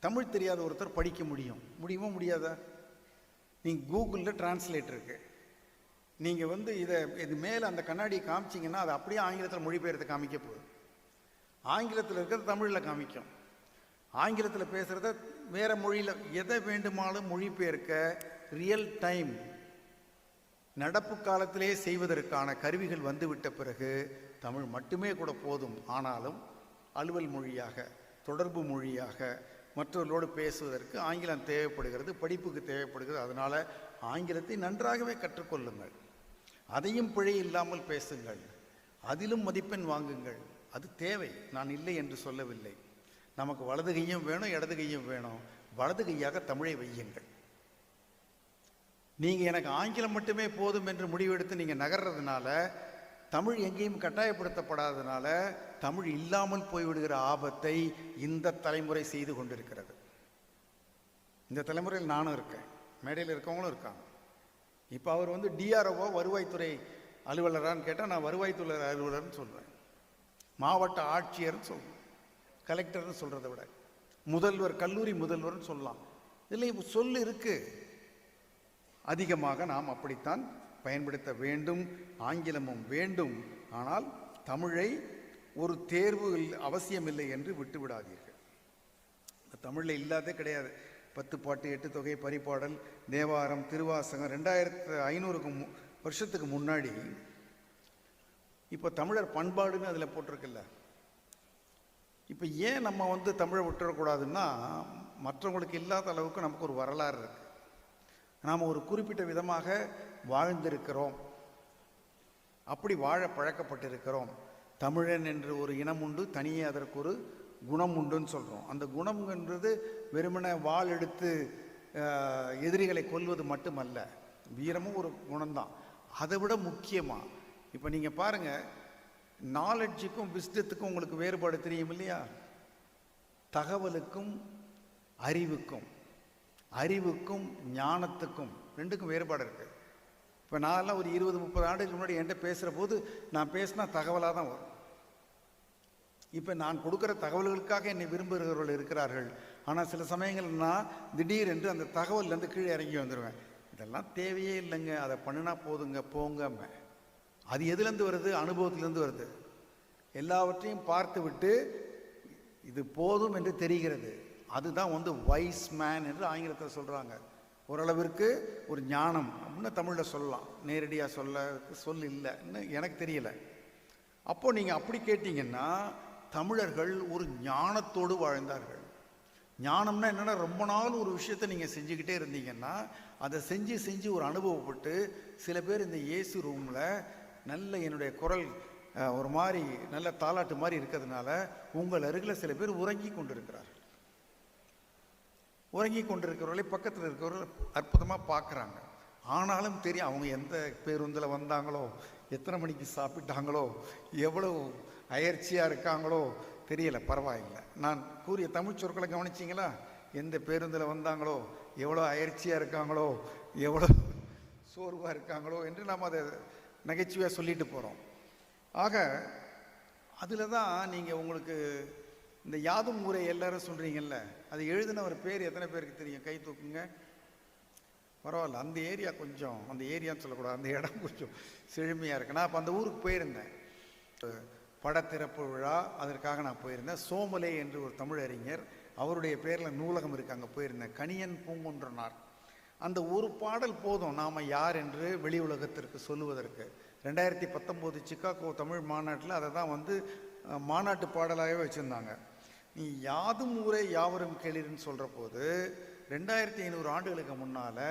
தமிழ் தெரியாத ஒருத்தர் படிக்க முடியுமா முடியாதா? நீங்கள் கூகுளில் டிரான்ஸ்லேட் இருக்கு, நீங்கள் இது மேலே அந்த கண்ணாடியை காமிச்சிங்கன்னா அது அப்படியே ஆங்கிலத்தில் மொழிபெயர்த்து காமிக்க போகுது. ஆங்கிலத்தில் இருக்கிறது தமிழில் காமிக்கும், ஆங்கிலத்தில் பேசுகிறத வேறு மொழியில் எதை வேண்டுமானாலும் மொழிபெயர்க்க ரியல் டைம் நடப்பு காலத்திலே செய்வதற்கான கருவிகள் வந்துவிட்ட பிறகு தமிழ் மட்டுமே கூட போதும். ஆனாலும் அலுவல் மொழியாக, தொடர்பு மொழியாக மற்றவர்களோடு பேசுவதற்கு ஆங்கிலம் தேவைப்படுகிறது, படிப்புக்கு தேவைப்படுகிறது. அதனால் ஆங்கிலத்தை நன்றாகவே கற்றுக்கொள்ளுங்கள், அதையும் பிழை இல்லாமல் பேசுங்கள், அதிலும் மதிப்பெண் வாங்குங்கள். அது தேவை, நான் இல்லை என்று சொல்லவில்லை. நமக்கு வலது கையும் வேணும், இடது கையும் வேணும். வலது கையாக தமிழை வையுங்கள். நீங்கள் எனக்கு ஆங்கிலம் மட்டுமே போதும் என்று முடிவெடுத்து நீங்கள் நகர்றதுனால, தமிழ் எங்கேயும் கட்டாயப்படுத்தப்படாததுனால தமிழ் இல்லாமல் போய்விடுகிற ஆபத்தை இந்த தலைமுறை செய்து கொண்டிருக்கிறது. இந்த தலைமுறையில் நானும் இருக்கேன், மேடையில் இருக்கவங்களும் இருக்காங்க. இப்போ அவர் டிஆர்ஓ வருவாய்த்துறை அலுவலரான்னு கேட்டால் நான் வருவாய்த்துறை அலுவலர்னு சொல்கிறேன், மாவட்ட ஆட்சியர்னு சொல்கிறேன், கலெக்டர்னு சொல்கிறத விட முதல்வர், கல்லூரி முதல்வர்னு சொல்லலாம். இதில் இப்போ சொல்லு இருக்குது. அதிகமாக நாம் அப்படித்தான் பயன்படுத்த வேண்டும். ஆங்கிலமும் வேண்டும், ஆனால் தமிழை ஒரு தேர்வு அவசியமில்லை என்று விட்டு விடாதீர்கள். தமிழில் இல்லாதே கிடையாது. 10 பாட்டு, 8 தொகை, பரிபாடல், தேவாரம், திருவாசகம் 2500 வருஷத்துக்கு முன்னாடி. இப்போ தமிழர் பண்பாடுன்னு அதில் போட்டிருக்குல்ல. இப்போ ஏன் நம்ம தமிழை விட்டுறக்கூடாதுன்னா, மற்றவங்களுக்கு இல்லாத அளவுக்கு நமக்கு ஒரு வரலாறு இருக்குது. நாம் ஒரு குறிப்பிட்ட விதமாக வாழ்ந்திருக்கிறோம், அப்படி வாழ பழக்கப்பட்டிருக்கிறோம். தமிழன் என்று ஒரு இனம் உண்டு, தனியே அதற்கு ஒரு குணம் உண்டுன்னு சொல்கிறோம். அந்த குணம்ன்றது வெறுமனே வாள் எடுத்து எதிரிகளை கொல்வது மட்டுமல்ல, வீரமும் ஒரு குணம்தான். அதை விட முக்கியமாக இப்போ நீங்கள் பாருங்கள், நாலெட்ஜுக்கும் விஸ்டத்துக்கும் உங்களுக்கு வேறுபாடு தெரியும் இல்லையா? தகவலுக்கும் அறிவுக்கும் ஞானத்துக்கும் ரெண்டுக்கும் வேறுபாடு இருக்குது. இப்போ நான்லாம் ஒரு 20-30 ஆண்டுகளுக்கு முன்னாடி என்கிட்ட பேசுகிற போது நான் பேசினா தகவலாக தான் வரும். இப்போ நான் கொடுக்குற தகவல்களுக்காக என்னை விரும்புகிறவர்கள் இருக்கிறார்கள். ஆனால் சில சமயங்கள் நான் திடீரென்று அந்த தகவல்லேருந்து கீழே இறங்கி வந்துடுவேன். இதெல்லாம் தேவையே இல்லைங்க, அதை பண்ணினா போதுங்க, போங்க. அது எதுலேருந்து வருது? அனுபவத்திலேருந்து வருது. எல்லாவற்றையும் பார்த்து விட்டு இது போதும் என்று தெரிகிறது. அதுதான் வைஸ் மேன் என்று ஆங்கிலத்தில் சொல்கிறாங்க. ஓரளவிற்கு ஒரு ஞானம் அப்படின்னு தமிழில் சொல்லலாம். நேரடியாக சொல் இல்லைன்னு எனக்கு தெரியலை. அப்போது நீங்கள் அப்படி கேட்டிங்கன்னா, தமிழர்கள் ஒரு ஞானத்தோடு வாழ்ந்தார்கள். ஞானம்னா என்னென்னா, ரொம்ப நாள் ஒரு விஷயத்தை நீங்கள் செஞ்சுக்கிட்டே இருந்தீங்கன்னா அதை செஞ்சு ஒரு அனுபவப்பட்டு, சில பேர் இந்த ஏசி ரூமில் நல்ல என்னுடைய குரல் ஒரு மாதிரி நல்ல தாலாட்டு மாதிரி இருக்கிறதுனால உங்கள் அருகில் சில பேர் உறங்கி கொண்டிருக்கிறவர்களை பக்கத்தில் இருக்கிறவர்கள் அற்புதமாக பார்க்குறாங்க. ஆனாலும் தெரியும் அவங்க எந்த பேருந்தில் வந்தாங்களோ, எத்தனை மணிக்கு சாப்பிட்டாங்களோ, எவ்வளோ அயற்சியாக இருக்காங்களோ தெரியலை. பரவாயில்லை, நான் கூறிய தமிழ் சொற்களை கவனிச்சிங்களா? எந்த பேருந்தில் வந்தாங்களோ, எவ்வளோ அயற்சியாக இருக்காங்களோ, எவ்வளோ சோர்வாக இருக்காங்களோ என்று நாம் அதை நகைச்சுவையாக சொல்லிட்டு போகிறோம். ஆக அதில் தான் நீங்கள் உங்களுக்கு இந்த யாதும் ஊரே எல்லாரும் சொல்கிறீங்கல்ல, அது எழுதின ஒரு பேர் எத்தனை பேருக்கு தெரியும்? கை தூக்குங்க. பரவாயில்ல, அந்த ஏரியா கொஞ்சம், அந்த ஏரியான்னு சொல்லக்கூடாது, அந்த இடம் கொஞ்சம் செழுமையாக இருக்கு. நான் அப்போ அந்த ஊருக்கு போயிருந்தேன், படத்திறப்பு விழா, அதற்காக நான் போயிருந்தேன். சோமலே என்று ஒரு தமிழறிஞர், அவருடைய பேரில் நூலகம் இருக்குது, அங்கே போயிருந்தேன். கணியன் பூங்குன்றனார். அந்த ஒரு பாடல் போதும் நாம் யார் என்று வெளி உலகத்திற்கு சொல்லுவதற்கு. 2019 சிக்காகோ தமிழ் மாநாட்டில் அதை தான் மாநாட்டு பாடலாகவே வச்சுருந்தாங்க. நீ யாதும் ஊரே யாவரும் கேளிர்னு சொல்கிற போது 2500 ஆண்டுகளுக்கு முன்னால்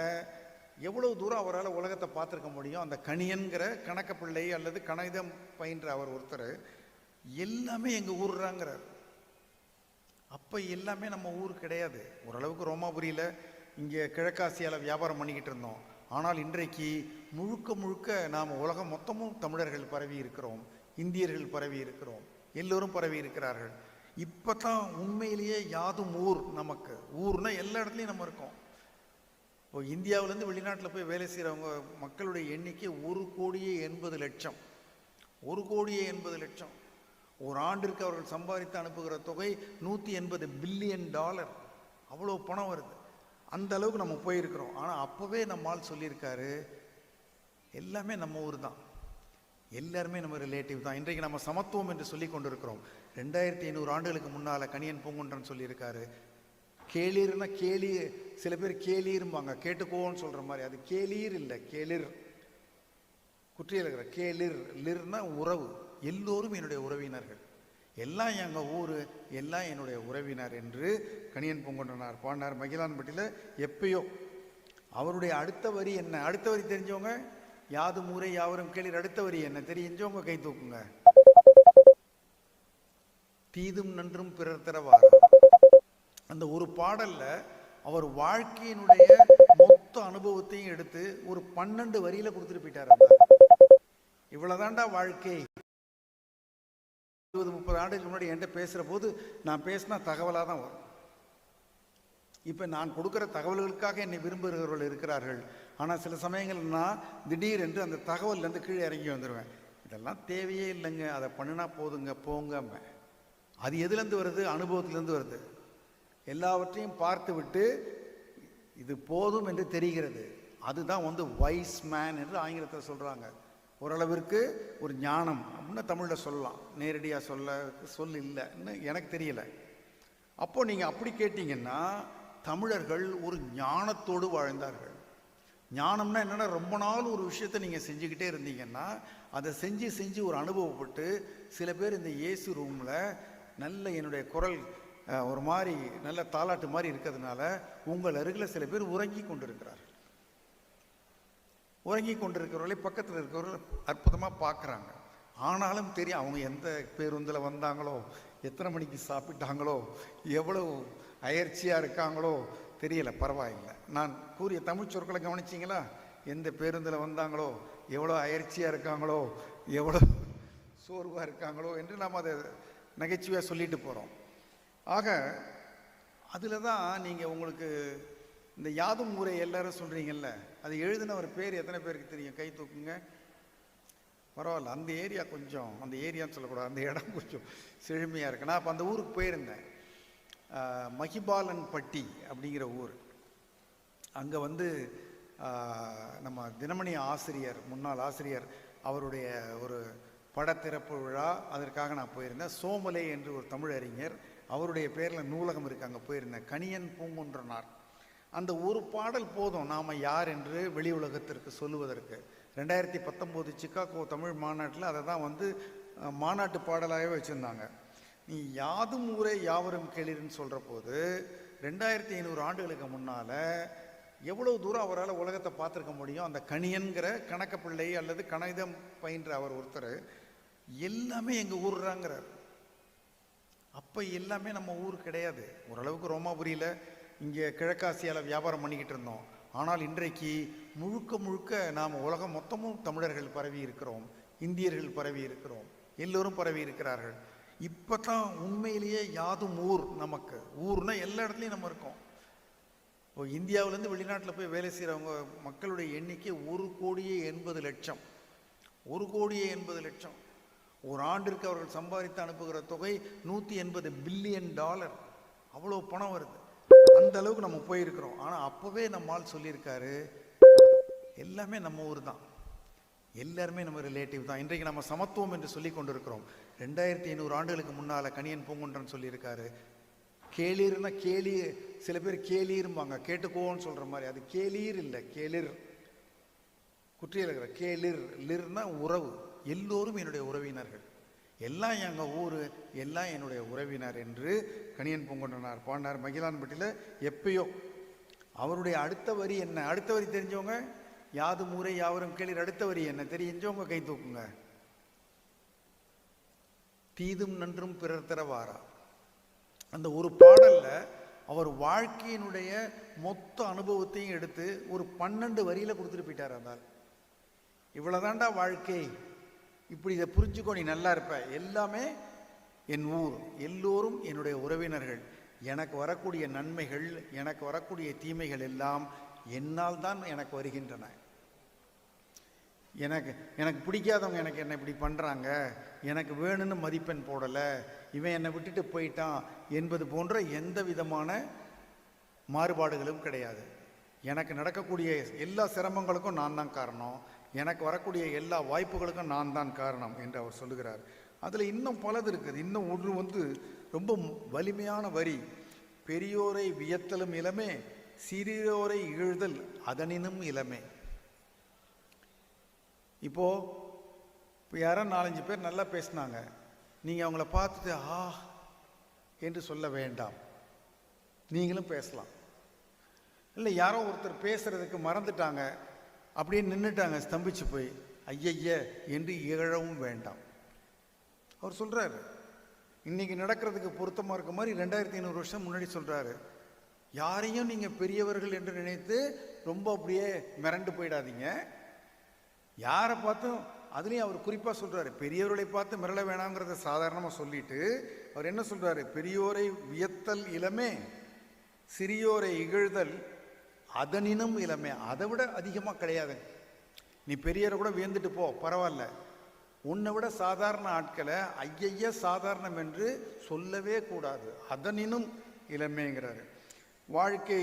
எவ்வளோ தூரம் அவரால் உலகத்தை பார்த்துருக்க முடியும்? அந்த கணியன்கிற கணக்க பிள்ளை அல்லது கணிதம் பயின்ற அவர் ஒருத்தர் எல்லாமே எங்கள் ஊர்றாங்கிறார். அப்போ எல்லாமே நம்ம ஊர் கிடையாது. ஓரளவுக்கு ரோமாபுரியில் இங்கே கிழக்காசியால் வியாபாரம் பண்ணிக்கிட்டு இருந்தோம். ஆனால் இன்றைக்கு முழுக்க நாம் உலகம் மொத்தமும் தமிழர்கள் பரவி இருக்கிறோம், இந்தியர்கள் பரவி இருக்கிறோம், எல்லோரும் பரவி இருக்கிறார்கள். இப்போ தான் உண்மையிலேயே யாதும் ஊர். நமக்கு ஊர்னா எல்லா இடத்துலையும் நம்ம இருக்கோம். இப்போ இந்தியாவிலேருந்து வெளிநாட்டில் போய் வேலை செய்கிறவங்க மக்களுடைய எண்ணிக்கை 1,80,00,000. 1,80,00,000. ஒரு ஆண்டிற்கு அவர்கள் சம்பாதித்து அனுப்புகிற தொகை $180 பில்லியன். அவ்வளோ பணம் வருது. அந்த அளவுக்கு நம்ம போயிருக்கிறோம். ஆனால் அப்போவே நம்மால் சொல்லியிருக்காரு, எல்லாமே நம்ம ஊர் தான், எல்லாருமே நம்ம ரிலேட்டிவ் தான். இன்றைக்கு நம்ம சமத்துவம் என்று சொல்லி கொண்டிருக்கிறோம். 2500 ஆண்டுகளுக்கு முன்னால் கணியன் பூங்குன்றன் சொல்லியிருக்காரு, கேளீர்னா கேளி, சில பேர் கேளீரும்பாங்க, கேட்டுக்கோன்னு சொல்கிற மாதிரி. அது கேளீர் இல்லை, கேளிர். குற்றியில் இருக்கிற கேளிர், லிர்னா உறவு. எல்லோரும் என்னுடைய உறவினர்கள், எல்லாம் எங்கள் ஊர், எல்லாம் என்னுடைய உறவினர் என்று கணியன் பூங்குன்றனார் பாடினார் மகிழான்பட்டியில். எப்பயோ அவருடைய அடுத்த வரி என்ன? அடுத்த வரி தெரிஞ்சவங்க, யாதும் ஊரே யாவரும் கேளீர். அடுத்த வரி என்ன தெரிஞ்சவங்க கை தூக்குங்க. தீதும் நன்றும் பிறர் தரவாரா. அந்த ஒரு பாடல்ல அவர் வாழ்க்கையினுடைய மொத்த அனுபவத்தையும் எடுத்து ஒரு 12 வரியில கொடுத்துட்டு போயிட்டார். இவ்வளவுதான்டா வாழ்க்கை. 20-30 ஆண்டுகளுக்கு முன்னாடி என்கிட்ட பேசுற போது நான் பேசினா தகவலா தான் வரும். இப்ப நான் கொடுக்கிற தகவல்களுக்காக என்னை விரும்புகிறவர்கள் இருக்கிறார்கள். ஆனா சில சமயங்கள் நான் திடீர் என்று அந்த தகவல்ல இருந்து கீழே இறங்கி வந்துடுவேன். இதெல்லாம் தேவையே இல்லைங்க, அதை பண்ணினா போதுங்க, போங்க. அது எதுலேருந்து வருது? அனுபவத்திலேருந்து வருது. எல்லாவற்றையும் பார்த்து விட்டு இது போதும் என்று தெரிகிறது. அதுதான் வைஸ் மேன் என்று ஆங்கிலத்தில் சொல்கிறாங்க. ஓரளவிற்கு ஒரு ஞானம் அப்படின்னு தமிழில் சொல்லலாம். நேரடியாக சொல் இல்லைன்னு எனக்கு தெரியல. அப்போ நீங்கள் அப்படி கேட்டிங்கன்னா, தமிழர்கள் ஒரு ஞானத்தோடு வாழ்ந்தார்கள். ஞானம்னா என்னென்னா, ரொம்ப நாள் ஒரு விஷயத்தை நீங்கள் செஞ்சுக்கிட்டே இருந்தீங்கன்னா அதை செஞ்சு செஞ்சு ஒரு அனுபவப்பட்டு, சில பேர் இந்த ஏசி ரூமில் நல்ல என்னுடைய குரல் ஒரு மாதிரி நல்ல தாலாட்டு மாதிரி இருக்கிறதுனால உங்கள் அருகில் சில பேர் உறங்கி கொண்டிருக்கிறார்கள். உறங்கி கொண்டிருக்கிறவர்களே பக்கத்தில் இருக்கிறவர்கள் அற்புதமாக பார்க்குறாங்க. ஆனாலும் தெரியும் அவங்க எந்த பேருந்தில் வந்தாங்களோ, எத்தனை மணிக்கு சாப்பிட்டாங்களோ, எவ்வளவு அயற்சியாக இருக்காங்களோ தெரியல. பரவாயில்லை. நான் கூறிய தமிழ் சொற்களை கவனிச்சிங்களா? எந்த பேருந்தில் வந்தாங்களோ, எவ்வளோ அயற்சியாக இருக்காங்களோ, எவ்வளோ சோர்வாக இருக்காங்களோ என்று நாம் அதை நகைச்சுவையாக சொல்லிட்டு போகிறோம். ஆக அதில் தான் நீங்கள் உங்களுக்கு இந்த யாதும் ஊரே எல்லாரும் சொல்கிறீங்கல்ல, அது எழுதின ஒரு பேர் எத்தனை பேருக்கு தெரியும்? கை தூக்குங்க. பரவாயில்ல. அந்த ஏரியா கொஞ்சம், அந்த ஏரியான்னு சொல்லக்கூடாது, அந்த இடம் கொஞ்சம் செழுமையாக இருக்கு. நான் அப்போ அந்த ஊருக்கு போயிருந்தேன். மகிபாலன்பட்டி அப்படிங்கிற ஊர். அங்கே நம்ம தினமணி ஆசிரியர், முன்னாள் ஆசிரியர், அவருடைய ஒரு படத்திறப்பு விழா, அதற்காக நான் போயிருந்தேன். சோமலே என்று ஒரு தமிழறிஞர், அவருடைய பேரில் நூலகம் இருக்கு, அங்கே போயிருந்தேன். கணியன் பூங்குன்றனார். அந்த ஒரு பாடல் போதும் நாம் யார் என்று வெளி உலகத்திற்கு சொல்லுவதற்கு. 2019 சிக்காகோ தமிழ் மாநாட்டில் அதை தான் மாநாட்டு பாடலாகவே வச்சுருந்தாங்க. நீ யாதும் ஊரே யாவரும் கேளீர்னு சொல்கிற போது 2500 ஆண்டுகளுக்கு முன்னால் எவ்வளவு தூரம் அவரால் உலகத்தை பார்த்துருக்க முடியும்? அந்த கணியன்கிற கணக்கப்பிள்ளை அல்லது கணிதம் பயின்ற அவர் ஒருத்தர் எல்லாமே எங்கள் ஊர்றாங்கிறார். அப்போ எல்லாமே நம்ம ஊர் கிடையாது. ஓரளவுக்கு ரோமாபுரியில் இங்கே கிழக்காசியாவில் வியாபாரம் பண்ணிக்கிட்டு இருந்தோம். ஆனால் இன்றைக்கு முழுக்க முழுக்க நாம் உலகம் மொத்தமும் தமிழர்கள் பரவி இருக்கிறோம், இந்தியர்கள் பரவி இருக்கிறோம், எல்லோரும் பரவி இருக்கிறார்கள். இப்போ தான் உண்மையிலேயே யாதும் ஊர். நமக்கு ஊர்னா எல்லா இடத்துலையும் நம்ம இருக்கோம். இப்போ இந்தியாவிலேருந்து வெளிநாட்டில் போய் வேலை செய்கிறவங்க மக்களுடைய எண்ணிக்கை 1,80,00,000. 1,80,00,000. ஒரு ஆண்டிற்கு அவர்கள் சம்பாதித்து அனுப்புகிற தொகை $180 பில்லியன். அவ்வளோ பணம் வருது. அந்த அளவுக்கு நம்ம போயிருக்கிறோம். ஆனால் அப்போவே நம்மால் சொல்லியிருக்காரு, எல்லாமே நம்ம ஊர் தான், எல்லாருமே நம்ம ரிலேட்டிவ் தான். இன்றைக்கு நம்ம சமத்துவம் என்று சொல்லி கொண்டிருக்கிறோம். 2500 ஆண்டுகளுக்கு முன்னால் கணியன் பூங்குன்றன் சொல்லியிருக்காரு, கேளீர்னா கேளி, சில பேர் கேளீரும்பாங்க, கேட்டுக்கோன்னு சொல்கிற மாதிரி. அது கேளீர் இல்லை, கேளிர். குற்றியில் இருக்கிற கேளிர், லிர்னா உறவு. எல்லோரும் என்னுடைய உறவினர்கள், எல்லாம் எங்கள் ஊர், எல்லாம் என்னுடைய உறவினர் என்று கணியன் பூங்குன்றனார் பாடினார் மகிழான்பட்டியில். எப்பயோ அவருடைய அடுத்த வரி என்ன? அடுத்த வரி தெரிஞ்சவங்க, யாதும் ஊரே யாவரும் கேளீர். அடுத்த வரி என்ன தெரிஞ்சவங்க கை தூக்குங்க. தீதும் நன்றும் பிறர் தரவாரா. அந்த ஒரு பாடல்ல அவர் வாழ்க்கையினுடைய மொத்த அனுபவத்தையும் எடுத்து ஒரு 12 வரியில கொடுத்துட்டு போயிட்டார். அதால் இவ்வளவுதான்டா வாழ்க்கை, இப்படி இதை புரிஞ்சுக்கோ, நீ நல்லா இருப்ப, எல்லாமே என் ஊர், எல்லோரும் என்னுடைய உறவினர்கள், எனக்கு வரக்கூடிய நன்மைகள், எனக்கு வரக்கூடிய தீமைகள் எல்லாம் என்னால் தான் எனக்கு வருகின்றன. எனக்கு பிடிக்காதவங்க எனக்கு என்ன இப்படி பண்ணுறாங்க, எனக்கு வேணும்னு மதிப்பெண் போடலை, இவன் என்னை விட்டுட்டு போயிட்டான் என்பது போன்ற எந்த விதமான மாறுபாடுகளும் கிடையாது. எனக்கு நடக்கக்கூடிய எல்லா சிரமங்களுக்கும் நான் தான் காரணம், எனக்கு வரக்கூடிய எல்லா வாய்ப்புகளுக்கும் நான் தான் காரணம் என்று அவர் சொல்லுகிறார். அதில் இன்னும் பலது இருக்குது. இன்னும் ஒன்று ரொம்ப வலிமையான வரி, பெரியோரை வியத்தலும் இளமே, சிறியோரை இகழ்தல் அதனினும் இளமே. இப்போ யாரோ 4-5 பேர் நல்லா பேசினாங்க, நீங்கள் அவங்கள பார்த்துட்டு ஆ என்று சொல்ல வேண்டாம், நீங்களும் பேசலாம். இல்லை யாரோ ஒருத்தர் பேசுறதுக்கு மறந்துட்டாங்க, அப்படியே நின்றுட்டாங்க ஸ்தம்பிச்சு போய், ஐயய்ய என்று இகழவும் வேண்டாம். அவர் சொல்றாரு, இன்னைக்கு நடக்கிறதுக்கு பொருத்தமாக இருக்க மாதிரி 2500 வருஷம் முன்னாடி சொல்றாரு, யாரையும் நீங்கள் பெரியவர்கள் என்று நினைத்து ரொம்ப அப்படியே மிரண்டு போயிடாதீங்க. யாரை பார்த்தும், அதுலேயும் அவர் குறிப்பாக சொல்கிறாரு, பெரியவர்களை பார்த்து மிரள வேணாங்கிறத சாதாரணமாக சொல்லிட்டு அவர் என்ன சொல்கிறாரு, பெரியோரை வியத்தல் இளமே, சிறியோரை இகழ்தல் அதனினும் இளமே. அதை விட அதிகமாக கிடையாது. நீ பெரியவரை கூட வியந்துட்டு போ, பரவாயில்ல. உன்னை விட சாதாரண ஆட்களை ஐயைய சாதாரணம் என்று சொல்லவே கூடாது, அதனினும் இளமேங்கிறாரு. வாழ்க்கை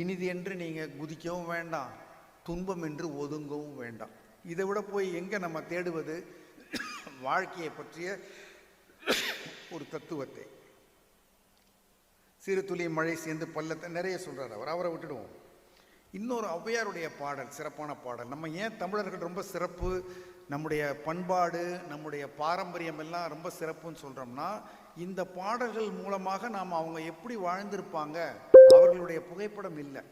இனிது என்று நீங்கள் குதிக்கவும் வேண்டாம், துன்பம் என்று ஒதுங்கவும் வேண்டாம். இதை விட போய் எங்கே நம்ம தேடுவது வாழ்க்கையை பற்றிய ஒரு தத்துவத்தை? சிறு துளி மழை சேர்ந்து பள்ளத்தை நிறைய சொல்கிறார் அவர், அவரை விட்டுடுவோம். இன்னொரு ஔவையாருடைய பாடல், சிறப்பான பாடல். நம்ம ஏன் தமிழர்கள் ரொம்ப சிறப்பு, நம்முடைய பண்பாடு, நம்முடைய பாரம்பரியம் எல்லாம் ரொம்ப சிறப்புன்னு சொல்கிறோம்னா, இந்த பாடல்கள் மூலமாக நாம் அவங்க எப்படி வாழ்ந்திருப்பாங்க, அவர்களுடைய புகைப்படம் இல்லை.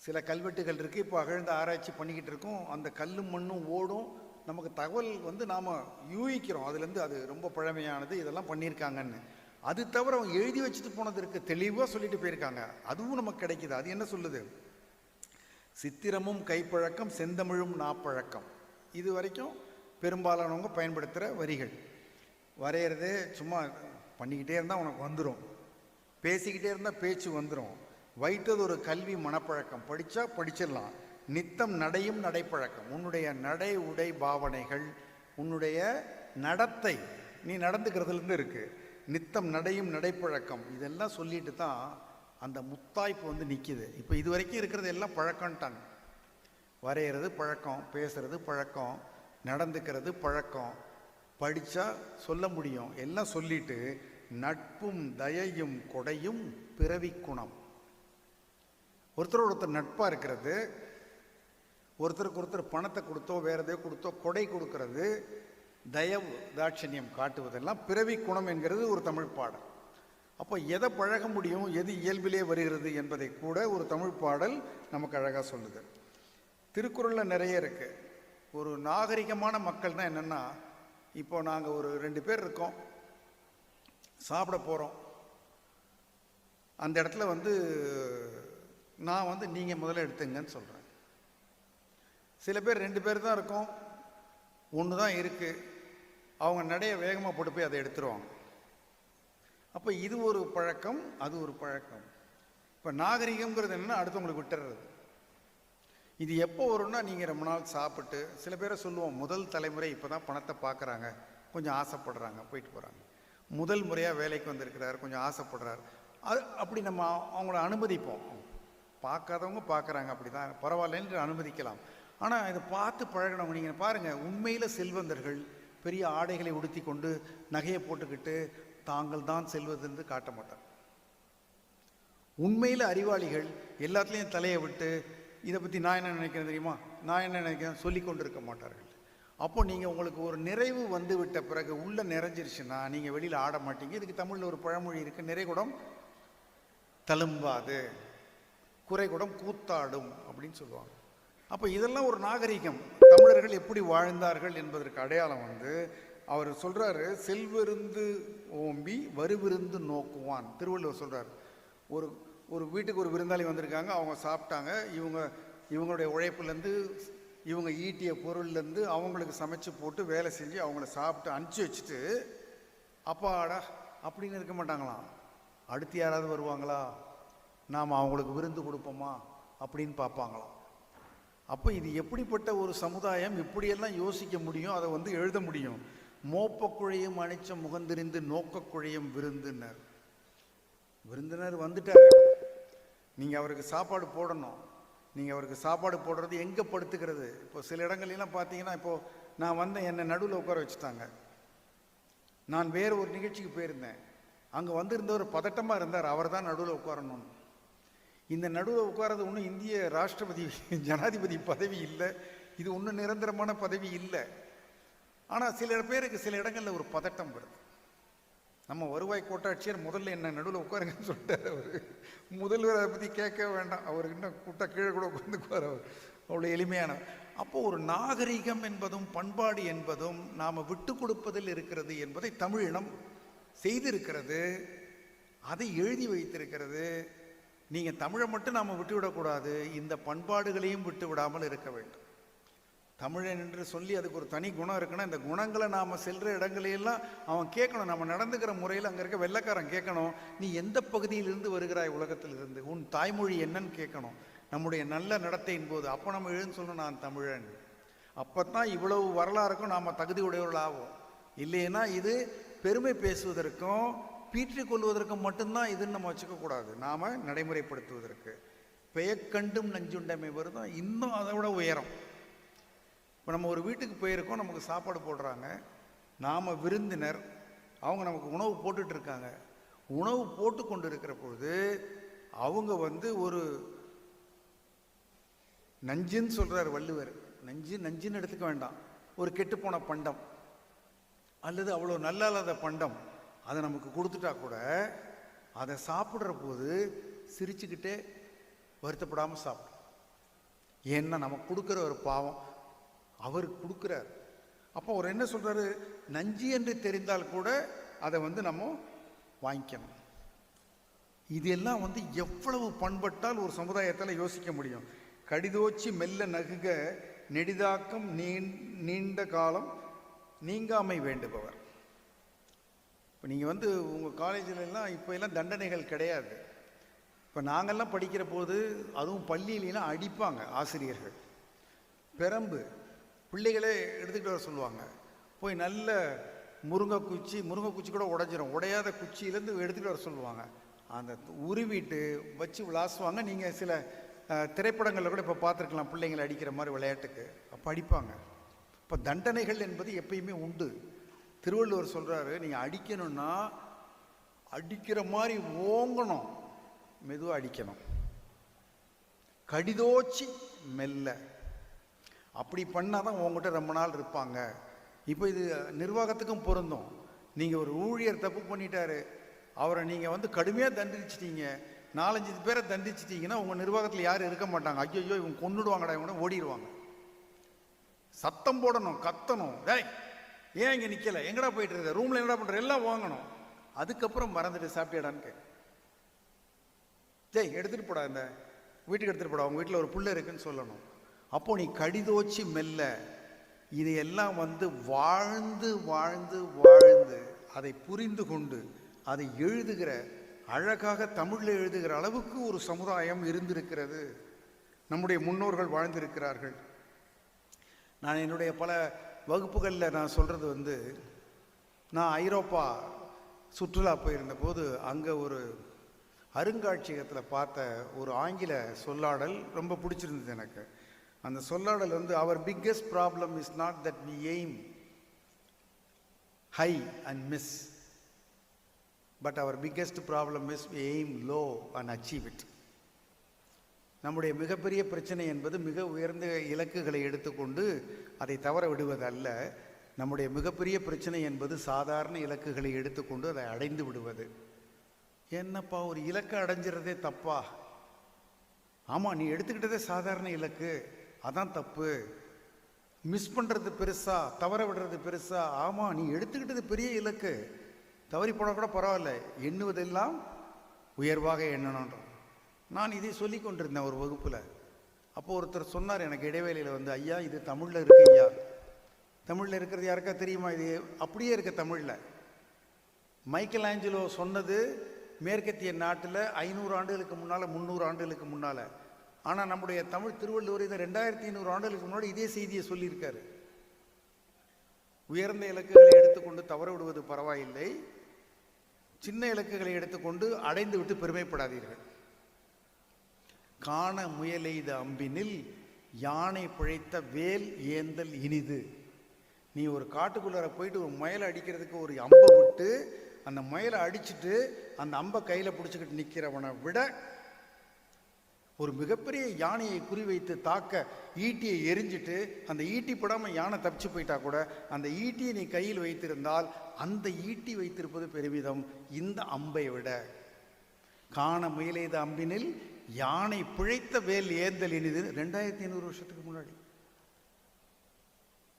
சில கல்வெட்டுகள் இருக்குது, இப்போ அகழ்ந்த ஆராய்ச்சி பண்ணிக்கிட்டு இருக்கோம். அந்த கல்லும் மண்ணும் ஓடும், நமக்கு தகவல் நாம் யூகிக்கிறோம் அதுலேருந்து, அது ரொம்ப பழமையானது, இதெல்லாம் பண்ணியிருக்காங்கன்னு. அது தவிர அவங்க எழுதி வச்சுட்டு போனது இருக்குது, தெளிவாக சொல்லிட்டு போயிருக்காங்க, அதுவும் நமக்கு கிடைக்குது. அது என்ன சொல்லுது? சித்திரமும் கைப்பழக்கம், செந்தமிழும் நாப்பழக்கம். இது வரைக்கும் பெரும்பாலானவங்க பயன்படுத்துகிற வரிகள். வரைகிறது சும்மா பண்ணிக்கிட்டே இருந்தால் உனக்கு வந்துடும், பேசிக்கிட்டே இருந்தால் பேச்சு வந்துடும், வைத்தது ஒரு கல்வி மனப்பழக்கம், படித்தா படிச்சிடலாம். நித்தம் நடையும் நடைப்பழக்கம், உன்னுடைய நடை உடை பாவனைகள், உன்னுடைய நடத்தை, நீ நடந்துக்கிறதுலேருந்து இருக்குது. நித்தம் நடையும் நடைப்பழக்கம், இதெல்லாம் சொல்லிட்டு தான் அந்த முத்தாய்ப்பு நிற்கிது. இப்போ இது வரைக்கும் இருக்கிறது எல்லாம் பழக்கம்ட்டாங்க. வரைகிறது பழக்கம், பேசுறது பழக்கம், நடந்துக்கிறது பழக்கம், படித்தா சொல்ல முடியும், எல்லாம் சொல்லிட்டு நட்பும் தயையும் கொடையும் பிறவி குணம். ஒருத்தர் நட்பாக இருக்கிறது, ஒருத்தருக்கு ஒருத்தர் பணத்தை கொடுத்தோ வேற எதையோ கொடுத்தோ கொடை கொடுக்கறது, தயவு தாட்சண்யம் காட்டுவதெல்லாம் பிறவி குணம் என்கிறது ஒரு தமிழ் பாடல். அப்போ எதை பழக முடியும், எது இயல்பிலே வருகிறது என்பதை கூட ஒரு தமிழ் பாடல் நமக்கு அழகாக சொல்லுது. திருக்குறளில் நிறைய இருக்குது. ஒரு நாகரிகமான மக்கள் தான் என்னென்னா, இப்போ நாங்கள் ஒரு 2 பேர் இருக்கோம், சாப்பிட போகிறோம். அந்த இடத்துல நான் நீங்கள் முதல்ல எடுத்துங்கன்னு சொல்கிறேன். சில பேர் 2 பேர் தான் இருக்கோம், ஒன்று தான் இருக்குது, அவங்க நடைய வேகமாக போட்டு போய் அதை எடுத்துருவாங்க. அப்போ இது ஒரு பழக்கம், அது ஒரு பழக்கம். இப்போ நாகரிகங்கிறது என்னென்னா அடுத்தவங்களுக்கு விட்டுறது. இது எப்போ வரும்னா, நீங்கள் ரொம்ப நாள் சாப்பிட்டு, சில பேரை சொல்லுவோம் முதல் தலைமுறை இப்போ தான் பணத்தை பார்க்குறாங்க, கொஞ்சம் ஆசைப்படுறாங்க, போயிட்டு போகிறாங்க. முதல் முறையாக வேலைக்கு வந்திருக்கிறார், கொஞ்சம் ஆசைப்படுறார், அது அப்படி நம்ம அவங்கள அனுமதிப்போம். பார்க்காதவங்க பார்க்குறாங்க, அப்படி தான் பரவாயில்லன்னு அனுமதிக்கலாம். ஆனால் இதை பார்த்து பழகினவங்க நீங்கள் பாருங்கள், உண்மையில் செல்வந்தர்கள் பெரிய ஆடைகளை உடுத்தி கொண்டு நகையை போட்டுக்கிட்டு தாங்கள் தான் செல்வதென்று காட்ட மாட்டார். உண்மையில் அறிவாளிகள் எல்லாத்துலேயும் தலையை விட்டு இதை பற்றி நான் என்ன நினைக்கிறேன் தெரியுமா, நான் என்ன நினைக்கிறேன் சொல்லி கொண்டு இருக்க மாட்டார்கள். அப்போ நீங்கள் உங்களுக்கு ஒரு நிறைவு வந்து விட்ட பிறகு உள்ளே நிறைஞ்சிருச்சுன்னா நீங்கள் வெளியில் ஆட மாட்டீங்க. இதுக்கு தமிழில் ஒரு பழமொழி இருக்குது, நிறைகுடம் தழும்பாது, குறைகுடம் கூத்தாடும் அப்படின்னு சொல்லுவாங்க. அப்போ இதெல்லாம் ஒரு நாகரிகம். தமிழர்கள் எப்படி வாழ்ந்தார்கள் என்பதற்கு அடையாளம் அவர் சொல்கிறாரு, செல்விருந்து ஓம்பி வருவிருந்து நோக்குவான். திருவள்ளுவர் சொல்கிறார், ஒரு வீட்டுக்கு ஒரு விருந்தாளி வந்திருக்காங்க, அவங்க சாப்பிட்டாங்க, இவங்களுடைய உழைப்புலேருந்து, இவங்க ஈட்டிய பொருள்லேருந்து அவங்களுக்கு சமைச்சு போட்டு வேலை செஞ்சு அவங்கள சாப்பிட்டு அனுப்பிச்சி வச்சுட்டு அப்பாடா அப்படின்னு இருக்க மாட்டாங்களாம். அடுத்து யாராவது வருவாங்களா, நாம் அவங்களுக்கு விருந்து கொடுப்போமா அப்படின்னு பார்ப்பாங்களாம். அப்போ இது எப்படிப்பட்ட ஒரு சமுதாயம், இப்படியெல்லாம் யோசிக்க முடியும், அதை வந்து எழுத முடியும். மோப்பக்குழையும் அணிச்ச முகந்திரிந்து நோக்கக்குழையும் விருந்தினர். விருந்தினர் வந்துட்டார், நீங்கள் அவருக்கு சாப்பாடு போடணும். நீங்கள் அவருக்கு சாப்பாடு போடுறது எங்கே படுத்துக்கிறது? இப்போ சில இடங்கள்லாம் பார்த்தீங்கன்னா, இப்போது நான் வந்தேன், என்னை நடுவில் உட்கார வச்சுட்டாங்க. நான் வேறு ஒரு நிகழ்ச்சிக்கு போயிருந்தேன், அங்கே வந்திருந்தவர் பதட்டமாக இருந்தார், அவர் தான் நடுவில் உட்காரணும். இந்த நடுவில் உட்காரது ஒன்றும் இந்திய ராஷ்டிரபதி ஜனாதிபதி பதவி இல்லை, இது ஒன்றும் நிரந்தரமான பதவி இல்லை. ஆனால் சில பேருக்கு சில இடங்களில் ஒரு பதட்டம் வருது. நம்ம வருவாய் கோட்டாட்சியர் முதல்ல என்ன நடுவில் உட்காருங்கன்னு சொல்லிட்டார். அவர் முதல்வர் அதை பற்றி கேட்க வேண்டாம், அவருக்கு இன்னும் கூட்ட கீழே கூட உட்காந்துக்குவார், அவர் அவ்வளோ எளிமையான. அப்போ ஒரு நாகரிகம் என்பதும் பண்பாடு என்பதும் நாம் விட்டு கொடுப்பதில் இருக்கிறது என்பதை தமிழினம் செய்திருக்கிறது, அதை எழுதி வைத்திருக்கிறது. நீங்கள் தமிழை மட்டும் நாம் விட்டுவிடக்கூடாது, இந்த பண்பாடுகளையும் விட்டு விடாமல் இருக்க வேண்டும். தமிழன் என்று சொல்லி அதுக்கு ஒரு தனி குணம் இருக்குன்னா, இந்த குணங்களை நாம் செல்கிற இடங்களையெல்லாம் அவன் கேட்கணும். நம்ம நடந்துக்கிற முறையில் அங்கே இருக்க வெள்ளைக்காரன் கேட்கணும், நீ எந்த பகுதியிலிருந்து வருகிறாய், உலகத்தில் இருந்து, உன் தாய்மொழி என்னன்னு கேட்கணும். நம்முடைய நல்ல நடத்தையின் போது அப்போ நம்ம எழுந்து சொல்லணும், நான் தமிழன். அப்போ தான் இவ்வளவு வரலாறுக்கும் நாம் தகுதி உடையவர்களாகும். இல்லைன்னா இது பெருமை பேசுவதற்கும் பீற்றிக் கொள்வதற்கும் மட்டும்தான் இதுன்னு நம்ம வச்சுக்கக்கூடாது. நாம் நடைமுறைப்படுத்துவதற்கு பெயக்கண்டும் நஞ்சுண்டமை வருதும் இன்னும் அதை விட உயரம். இப்போ நம்ம ஒரு வீட்டுக்கு போயிருக்கோம், நமக்கு சாப்பாடு போடுறாங்க, நாம் விருந்தினர், அவங்க நமக்கு உணவு போட்டுட்ருக்காங்க. உணவு போட்டு கொண்டு இருக்கிற பொழுது அவங்க வந்து ஒரு நஞ்சுன்னு சொல்கிறார் வள்ளுவர். நஞ்சுன்னு எடுத்துக்க வேண்டாம், ஒரு கெட்டுப்போன பண்டம் அல்லது அவ்வளோ நல்லா இல்லாத பண்டம் அதை நமக்கு கொடுத்துட்டா கூட அதை சாப்பிட்ற போது சிரிச்சுக்கிட்டே வருத்தப்படாமல் சாப்பிடும். ஏன்னா நமக்கு கொடுக்குற ஒரு பாவம் அவருக்கு கொடுக்குறார். அப்போ அவர் என்ன சொல்கிறாரு, நஞ்சு என்று தெரிந்தால் கூட அதை வந்து நம்ம வாங்கிக்கணும். இதெல்லாம் வந்து எவ்வளவு பண்பட்டால் ஒரு சமுதாயத்தில் யோசிக்க முடியும். கடிதோச்சி மெல்ல நகுக நெடிதாக்கம் நீண்ட காலம் நீங்காமை வேண்டுபவர். இப்போ நீங்கள் வந்து உங்கள் காலேஜிலெல்லாம் இப்போ எல்லாம் தண்டனைகள் கிடையாது. இப்போ நாங்கள்லாம் படிக்கிற போது அதுவும் பள்ளியிலாம் அடிப்பாங்க ஆசிரியர்கள். பெரம்பு பிள்ளைகளே எடுத்துக்கிட்டு வர சொல்லுவாங்க. போய் நல்ல முருங்கைக்குச்சி கூட உடைஞ்சிரும், உடையாத குச்சியிலேருந்து எடுத்துகிட்டு வர சொல்லுவாங்க. அந்த உருவிட்டு வச்சு விளாசுவாங்க. நீங்கள் சில திரைப்படங்களில் கூட இப்போ பார்த்துருக்கலாம், பிள்ளைங்களை அடிக்கிற மாதிரி விளையாட்டுக்கு அப்போ அடிப்பாங்க. இப்போ தண்டனைகள் என்பது எப்பயுமே உண்டு. திருவள்ளுவர் சொல்கிறாரு, நீங்கள் அடிக்கணும்னா அடிக்கிற மாதிரி ஓங்கணும், மெதுவாக அடிக்கணும். கடிதோச்சி மெல்ல, அப்படி பண்ணால் தான் உங்கள்கிட்ட ரொம்ப நாள் இருப்பாங்க. இப்போ இது நிர்வாகத்துக்கும் பொருந்தும். நீங்கள் ஒரு ஊழியர் தப்பு பண்ணிட்டாரு, அவரை நீங்கள் வந்து கடுமையாக தண்டிச்சிட்டீங்க, 4-5 பேரை தண்டிச்சிட்டிங்கன்னா உங்கள் நிர்வாகத்தில் யாரும் இருக்க மாட்டாங்க. ஐயோ இவங்க கொன்னுடுவாங்கடா, இவங்க ஓடிடுவாங்க. சத்தம் போடணும், கத்தணும், டேய் ஏன் இங்கே நிற்கலை, எங்கடா போயிட்டு இருக்க, ரூமில் என்னடா பண்ணுற, எல்லாம் வாங்கணும். அதுக்கப்புறம் மறந்துட்டு சாப்பிட்டியாடான்னு கேட்க, டேய் எடுத்துகிட்டு போடா, இந்த வீட்டுக்கு எடுத்துகிட்டு போடா, அவங்க வீட்டில் ஒரு புள்ள இருக்குன்னு சொல்லணும். அப்போ நீ கடிதோச்சி மெல்ல இதையெல்லாம் வந்து வாழ்ந்து வாழ்ந்து வாழ்ந்து அதை புரிந்து கொண்டு அதை எழுதுகிற, அழகாக தமிழில் எழுதுகிற அளவுக்கு ஒரு சமுதாயம் இருந்திருக்கிறது. நம்முடைய முன்னோர்கள் வாழ்ந்திருக்கிறார்கள். நான் என்னுடைய பல வகுப்புகளில் நான் சொல்கிறது வந்து, நான் ஐரோப்பா சுற்றுலா போயிருந்த போது அங்கே ஒரு அருங்காட்சியகத்தில் பார்த்த ஒரு ஆங்கில சொல்லாடல் ரொம்ப பிடிச்சிருந்தது எனக்கு. அந்த சொல்லாடல் வந்து, our biggest problem is not that we aim high and miss, but our biggest problem is we aim low and achieve it. நம்முடைய மிகப்பெரிய பிரச்சனை என்பது மிக உயர்ந்த இலக்குகளை எடுத்துக்கொண்டு அதை தவற விடுவது அல்ல. நம்முடைய மிகப்பெரிய பிரச்சனை என்பது சாதாரண இலக்குகளை எடுத்துக்கொண்டு அதை அடைந்து விடுவது. என்னப்பா ஒரு இலக்கை அடைஞ்சிறதே தப்பா? ஆமாம், நீ எடுத்துக்கிட்டதே சாதாரண இலக்கு, அதான் தப்பு. மிஸ் பண்ணுறது பெருசா, தவற விடுறது பெருசா? ஆமாம், நீ எடுத்துக்கிட்டது பெரிய இலக்கு, தவறி போனால் கூட பரவாயில்ல, எண்ணுவதெல்லாம் உயர்வாக எண்ணணுன்ற. நான் இதை சொல்லி கொண்டிருந்தேன் ஒரு வகுப்பில். அப்போ ஒருத்தர் சொன்னார் எனக்கு இடைவேளையில் வந்து, ஐயா இது தமிழில் இருக்கு ஐயா. தமிழில் இருக்கிறது யாருக்கா தெரியுமா? இது அப்படியே இருக்க தமிழில். மைக்கேல் ஆஞ்சலோ சொன்னது மேற்கத்திய நாட்டில் 500 ஆண்டுகளுக்கு முன்னால், 300 ஆண்டுகளுக்கு முன்னால். ஆனால் நம்முடைய தமிழ் திருவள்ளுவர் இதை 2500 ஆண்டுகளுக்கு முன்னாடி இதே செய்தியை சொல்லியிருக்காரு. உயர்ந்த இலக்குகளை எடுத்துக்கொண்டு தவற விடுவது பரவாயில்லை, சின்ன இலக்குகளை எடுத்துக்கொண்டு அடைந்து விட்டு பெருமைப்படாதீர்கள். காண முயலெய்த அம்பினில் யானை பிழைத்த வேல் ஏந்தல் இனிது. நீ ஒரு காட்டுக்குள்ளார போயிட்டு ஒரு முயலை அடிக்கிறதுக்கு ஒரு அம்பை விட்டு அந்த முயலை அடிச்சுட்டு அந்த அம்பை கையில் பிடிச்சிக்கிட்டு நிற்கிறவனை விட ஒரு மிகப்பெரிய யானையை குறிவைத்து தாக்க ஈட்டியை எரிஞ்சிட்டு அந்த ஈட்டி படாமல் யானை தப்பிச்சு போயிட்டா கூட அந்த ஈட்டியை நீ கையில் வைத்திருந்தால் அந்த ஈட்டி வைத்திருப்பது பெருமிதம் இந்த அம்பை விட. காண முயலெய்த அம்பினில் யானை பிழைத்த வேல் ஏந்தல் இனிது. 2500 வருஷத்துக்கு முன்னாடி.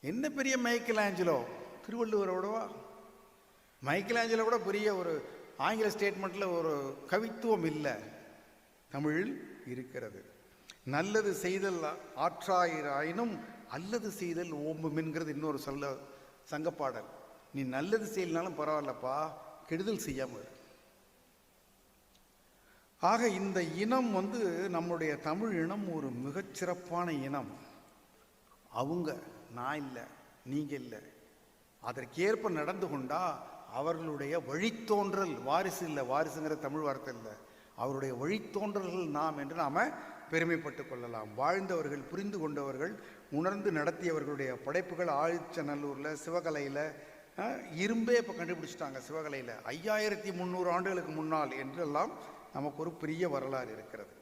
என்ன பெரிய மைக்கேல் ஆஞ்சலோ, திருவள்ளுவரோடவா? மைக்கேல் ஆஞ்சலோ கூட பெரிய ஒரு ஆங்கில ஸ்டேட்மெண்ட்டில் ஒரு கவித்துவம் இல்லை, தமிழில் இருக்கிறது. நல்லது செய்தல் ஆற்றாயிராயினும் அல்லது செய்தல் ஓம்புமின்கிறது இன்னொரு சங்கப்பாடல். நீ நல்லது செய்யலனாலும் பரவாயில்லப்பா, கெடுதல் செய்யாமல். ஆக இந்த இனம் நம்முடைய தமிழ் இனம் ஒரு மிகச்சிறப்பான இனம். அவங்க, நான் இல்லை, நீங்க இல்லை, அதற்கேற்ப நடந்து கொண்டா அவர்களுடைய வழித்தோன்றல், வாரிசு இல்லை, வாரிசுங்கிற தமிழ் வார்த்தை இல்லை, அவருடைய வழித்தோன்றல்கள் நாம் என்று நாம் பெருமைப்பட்டு கொள்ளலாம். வாழ்ந்தவர்கள், புரிந்து கொண்டவர்கள், உணர்ந்து நடத்தியவர்களுடைய படைப்புகள் ஆழிச்சநல்லூரில் சிவகலையில் இரும்பே இப்போ கண்டுபிடிச்சிட்டாங்க. சிவகலையில் 5300 ஆண்டுகளுக்கு முன்னால் என்றெல்லாம் நமக்கு ஒரு பெரிய வரலாறு இருக்கிறது.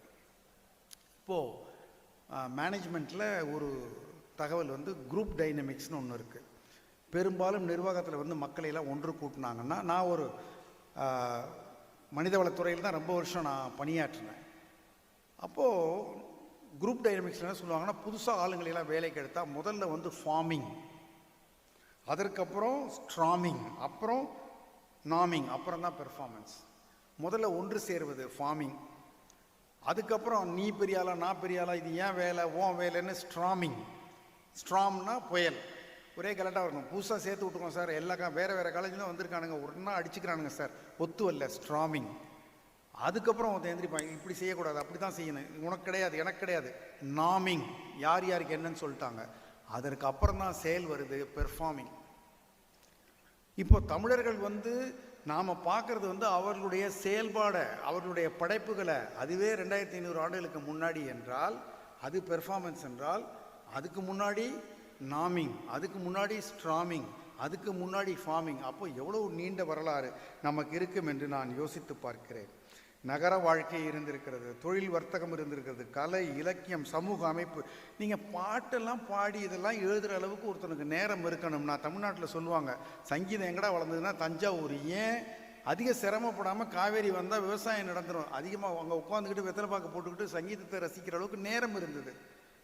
இப்போது மேனேஜ்மெண்ட்டில் ஒரு தகவல் குரூப் டைனமிக்ஸ்னு ஒன்று இருக்குது. பெரும்பாலும் நிர்வாகத்தில் மக்களையெல்லாம் ஒன்று கூட்டினாங்கன்னா, நான் ஒரு மனிதவளத்துறையில் தான் ரொம்ப வருஷம் நான் பணியாற்றினேன். அப்போது குரூப் டைனமிக்ஸில் என்ன சொல்லுவாங்கன்னா, புதுசாக ஆளுங்களெல்லாம் வேலைக்கு எடுத்தால் முதல்ல ஃபார்மிங், அதற்கப்புறம் ஸ்ட்ராமிங், அப்புறம் நாமிங், அப்புறம் தான் பெர்ஃபார்மன்ஸ். முதல்ல ஒன்று சேருவது ஃபார்மிங், அதுக்கப்புறம் நீ பெரியாளா நான் பெரியாளா, இது ஏன் வேலை ஓன் வேலைன்னு ஸ்ட்ராமிங். ஸ்ட்ராம்னா புயல், ஒரே கலட்டாக இருக்கணும். புதுசாக சேர்த்து விட்டுருக்கோம் சார், எல்லா வேறு காலேஜில் தான் வந்திருக்கானுங்க, ஒன்றா அடிச்சுக்கிறானுங்க சார், ஒத்து வரல, ஸ்ட்ராமிங். அதுக்கப்புறம் எந்திரிப்பாங்க, இப்படி செய்யக்கூடாது, அப்படி தான் செய்யணும், உனக்கு கிடையாது எனக்கு கிடையாது, நாமிங், யார் யாருக்கு என்னன்னு சொல்லிட்டாங்க. அதற்கு அப்புறம் தான் செயல் வருது, பெர்ஃபார்மிங். இப்போ தமிழர்கள் நாம் பார்க்கறது அவர்களுடைய செயல்பாடை, அவர்களுடைய படைப்புகளை, அதுவே 2500 ஆண்டுகளுக்கு முன்னாடி என்றால் அது பெர்ஃபார்மன்ஸ் என்றால், அதுக்கு முன்னாடி நாமிங், அதுக்கு முன்னாடி ஸ்ட்ராமிங், அதுக்கு முன்னாடி ஃபார்மிங். அப்போ எவ்வளவு நீண்ட வரலாறு நமக்கு இருக்கும் என்று நான் யோசித்து பார்க்கிறேன். நகர வாழ்க்கை இருந்திருக்கிறது, தொழில் வர்த்தகம் இருந்திருக்கிறது, கலை இலக்கியம் சமூக அமைப்பு. நீங்கள் பாட்டெல்லாம் பாடி இதெல்லாம் எழுதுகிற அளவுக்கு ஒருத்தனுக்கு நேரம் இருக்கணும்னா, தமிழ்நாட்டில் சொல்லுவாங்க சங்கீதம் எங்கடா வளர்ந்ததுன்னா தஞ்சாவூர். ஏன்? அதிக சிரமப்படாமல் காவேரி வந்தால் விவசாயம் நடந்துடும். அதிகமாக அங்கே உட்காந்துக்கிட்டு வெத்தலை பாக்கு போட்டுக்கிட்டு சங்கீதத்தை ரசிக்கிற அளவுக்கு நேரம் இருந்தது.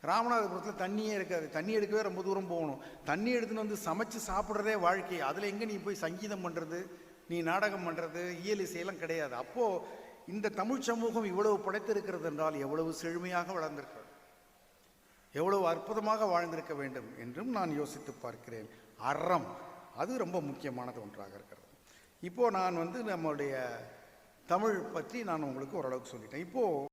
ராமநாதபுரத்தில் தண்ணியே இருக்காது, தண்ணி எடுக்கவே ரொம்ப தூரம் போகணும். தண்ணி எடுத்துன்னு சமைச்சு சாப்பிட்றதே வாழ்க்கை. அதில் எங்கே நீ போய் சங்கீதம் பண்ணுறது, நீ நாடகம் பண்ணுறது, இயல் இசையெல்லாம் கிடையாது. அப்போது இந்த தமிழ் சமூகம் இவ்வளவு படைத்திருக்கிறது என்றால் எவ்வளவு செழுமையாக வளர்ந்திருக்கிறது, எவ்வளவு அற்புதமாக வாழ்ந்திருக்க வேண்டும் என்றும் நான் யோசித்து பார்க்கிறேன். அறம், அது ரொம்ப முக்கியமானது ஒன்றாக இருக்கிறது. இப்போது நான் நம்மளுடைய தமிழ் பற்றி நான் உங்களுக்கு ஓரளவுக்கு சொல்லிட்டேன். இப்போது